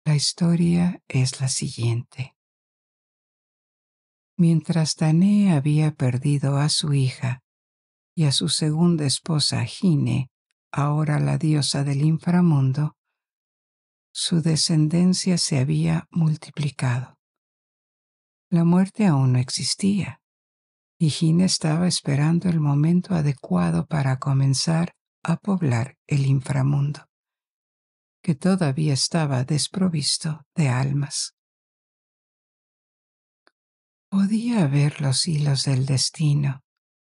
La historia es la siguiente. Mientras Tané había perdido a su hija y a su segunda esposa Hine, ahora la diosa del inframundo, su descendencia se había multiplicado. La muerte aún no existía, y Jin estaba esperando el momento adecuado para comenzar a poblar el inframundo, que todavía estaba desprovisto de almas. Podía ver los hilos del destino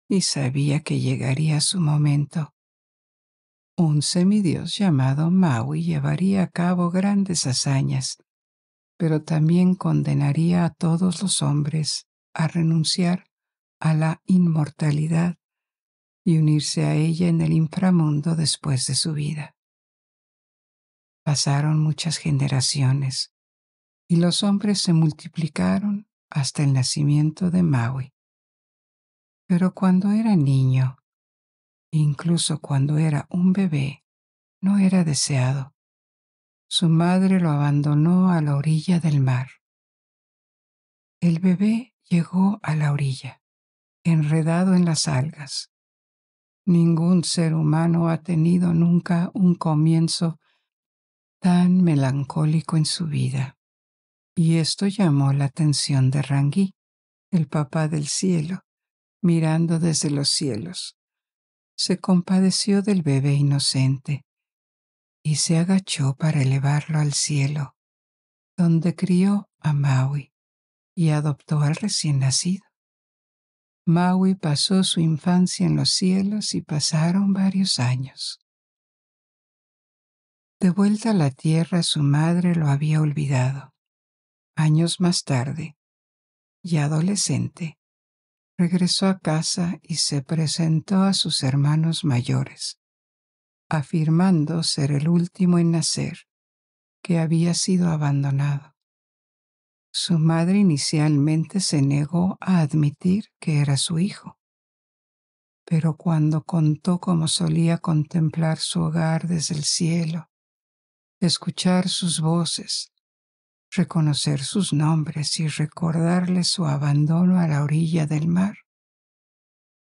y sabía que llegaría su momento. Un semidios llamado Maui llevaría a cabo grandes hazañas, pero también condenaría a todos los hombres a renunciar a la inmortalidad y unirse a ella en el inframundo después de su vida. Pasaron muchas generaciones y los hombres se multiplicaron hasta el nacimiento de Maui. Pero cuando era niño, incluso cuando era un bebé, no era deseado. Su madre lo abandonó a la orilla del mar. El bebé llegó a la orilla, enredado en las algas. Ningún ser humano ha tenido nunca un comienzo tan melancólico en su vida. Y esto llamó la atención de Rangui, el papá del cielo, mirando desde los cielos. Se compadeció del bebé inocente y se agachó para elevarlo al cielo, donde crió a Maui y adoptó al recién nacido. Maui pasó su infancia en los cielos y pasaron varios años. De vuelta a la tierra, su madre lo había olvidado. Años más tarde, ya adolescente, regresó a casa y se presentó a sus hermanos mayores, afirmando ser el último en nacer, que había sido abandonado. Su madre inicialmente se negó a admitir que era su hijo, pero cuando contó cómo solía contemplar su hogar desde el cielo, escuchar sus voces, reconocer sus nombres y recordarle su abandono a la orilla del mar,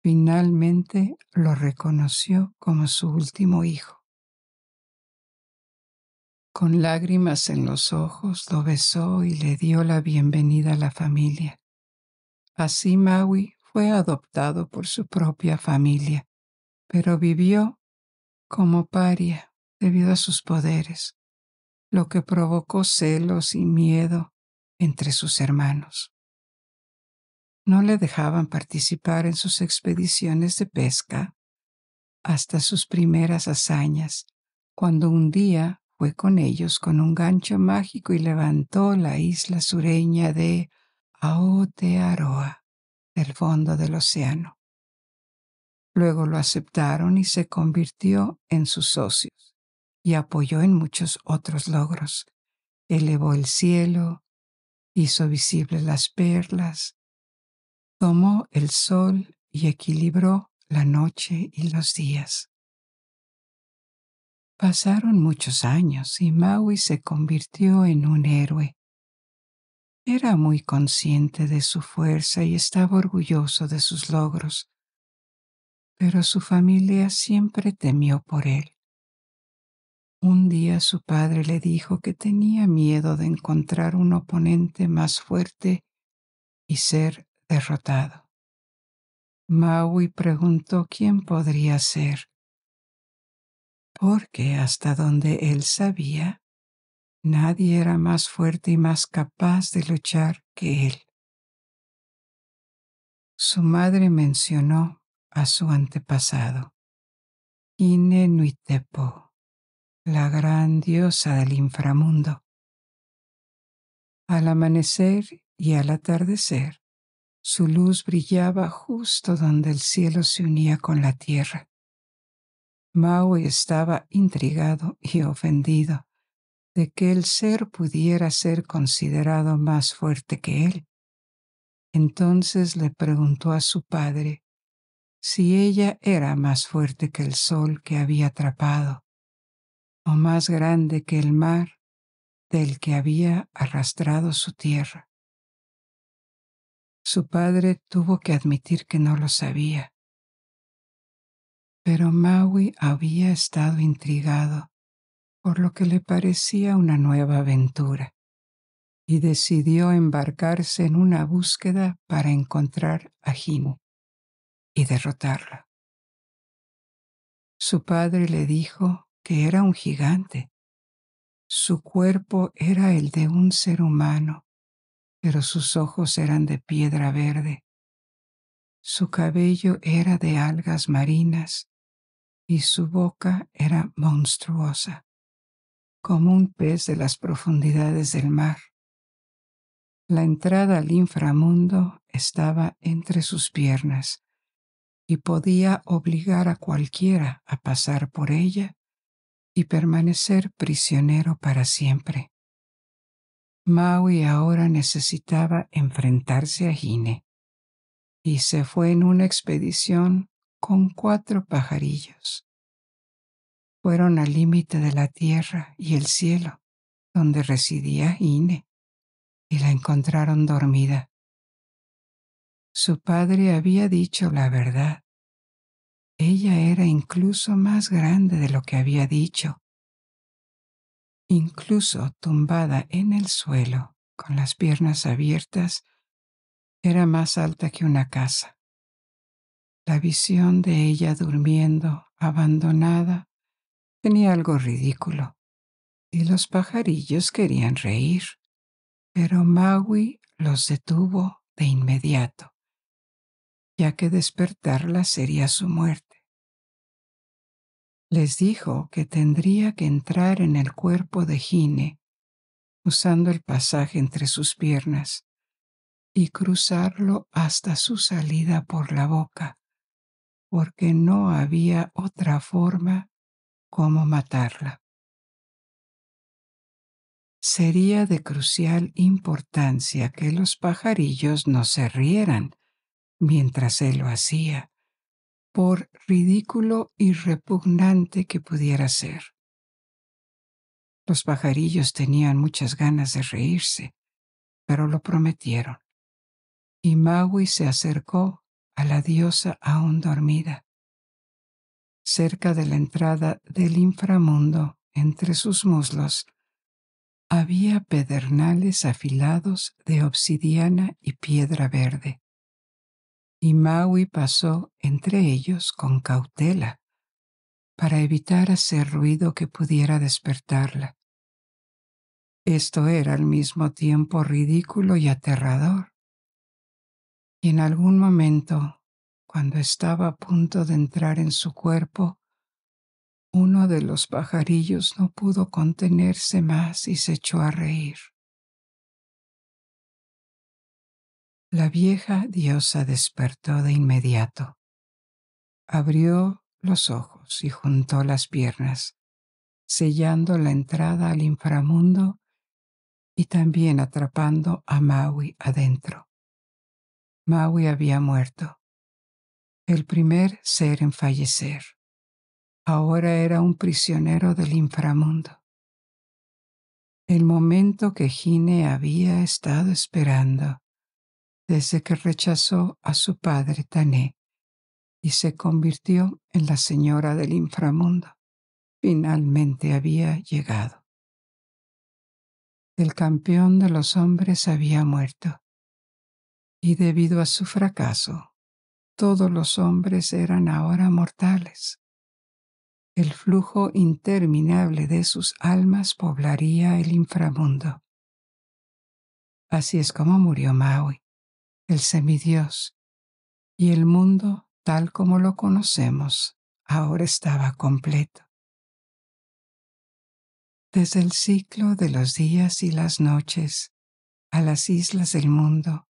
finalmente lo reconoció como su último hijo. Con lágrimas en los ojos lo besó y le dio la bienvenida a la familia. Así Maui fue adoptado por su propia familia, pero vivió como paria debido a sus poderes, lo que provocó celos y miedo entre sus hermanos. No le dejaban participar en sus expediciones de pesca hasta sus primeras hazañas, cuando un día fue con ellos con un gancho mágico y levantó la isla sureña de Aotearoa del fondo del océano. Luego lo aceptaron y se convirtió en sus socios y apoyó en muchos otros logros. Elevó el cielo, hizo visibles las perlas, tomó el sol y equilibró la noche y los días. Pasaron muchos años y Maui se convirtió en un héroe. Era muy consciente de su fuerza y estaba orgulloso de sus logros, pero su familia siempre temió por él. Un día su padre le dijo que tenía miedo de encontrar un oponente más fuerte y ser derrotado. Maui preguntó quién podría ser, porque hasta donde él sabía, nadie era más fuerte y más capaz de luchar que él. Su madre mencionó a su antepasado, Ine-Nuitepo, la gran diosa del inframundo. Al amanecer y al atardecer, su luz brillaba justo donde el cielo se unía con la tierra. Maui estaba intrigado y ofendido de que el ser pudiera ser considerado más fuerte que él. Entonces le preguntó a su padre si ella era más fuerte que el sol que había atrapado, o más grande que el mar del que había arrastrado su tierra. Su padre tuvo que admitir que no lo sabía, pero Maui había estado intrigado por lo que le parecía una nueva aventura, y decidió embarcarse en una búsqueda para encontrar a Hine y derrotarla. Su padre le dijo que era un gigante. Su cuerpo era el de un ser humano, pero sus ojos eran de piedra verde. Su cabello era de algas marinas y su boca era monstruosa, como un pez de las profundidades del mar. La entrada al inframundo estaba entre sus piernas y podía obligar a cualquiera a pasar por ella y permanecer prisionero para siempre. Maui ahora necesitaba enfrentarse a Hine y se fue en una expedición con 4 pajarillos. Fueron al límite de la tierra y el cielo, donde residía Hine, y la encontraron dormida. Su padre había dicho la verdad. Ella era incluso más grande de lo que había dicho. Incluso tumbada en el suelo, con las piernas abiertas, era más alta que una casa. La visión de ella durmiendo, abandonada, tenía algo ridículo, y los pajarillos querían reír, pero Maui los detuvo de inmediato, ya que despertarla sería su muerte. Les dijo que tendría que entrar en el cuerpo de Hine, usando el pasaje entre sus piernas, y cruzarlo hasta su salida por la boca, porque no había otra forma como matarla. Sería de crucial importancia que los pajarillos no se rieran mientras él lo hacía, por ridículo y repugnante que pudiera ser. Los pajarillos tenían muchas ganas de reírse, pero lo prometieron, y Maui se acercó a la diosa aún dormida. Cerca de la entrada del inframundo, entre sus muslos, había pedernales afilados de obsidiana y piedra verde, y Maui pasó entre ellos con cautela para evitar hacer ruido que pudiera despertarla. Esto era al mismo tiempo ridículo y aterrador. Y en algún momento, cuando estaba a punto de entrar en su cuerpo, uno de los pajarillos no pudo contenerse más y se echó a reír. La vieja diosa despertó de inmediato. Abrió los ojos y juntó las piernas, sellando la entrada al inframundo y también atrapando a Maui adentro. Maui había muerto, el primer ser en fallecer. Ahora era un prisionero del inframundo. El momento que Hine había estado esperando desde que rechazó a su padre Tané y se convirtió en la señora del inframundo. Finalmente había llegado. El campeón de los hombres había muerto, y debido a su fracaso, todos los hombres eran ahora mortales. El flujo interminable de sus almas poblaría el inframundo. Así es como murió Maui, el semidios, y el mundo, tal como lo conocemos, ahora estaba completo. Desde el ciclo de los días y las noches a las islas del mundo,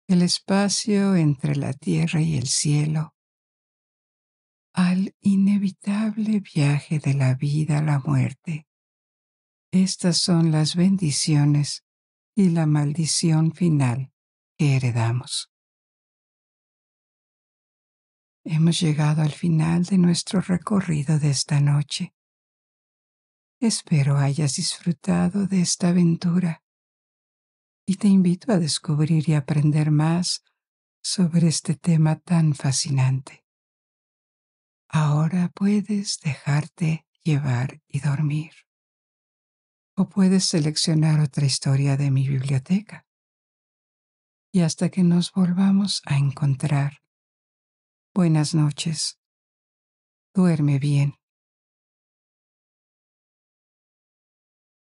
el espacio entre la tierra y el cielo, al inevitable viaje de la vida a la muerte. Estas son las bendiciones y la maldición final que heredamos. Hemos llegado al final de nuestro recorrido de esta noche. Espero hayas disfrutado de esta aventura y te invito a descubrir y aprender más sobre este tema tan fascinante. Ahora puedes dejarte llevar y dormir. o puedes seleccionar otra historia de mi biblioteca. Y hasta que nos volvamos a encontrar, buenas noches. Duerme bien.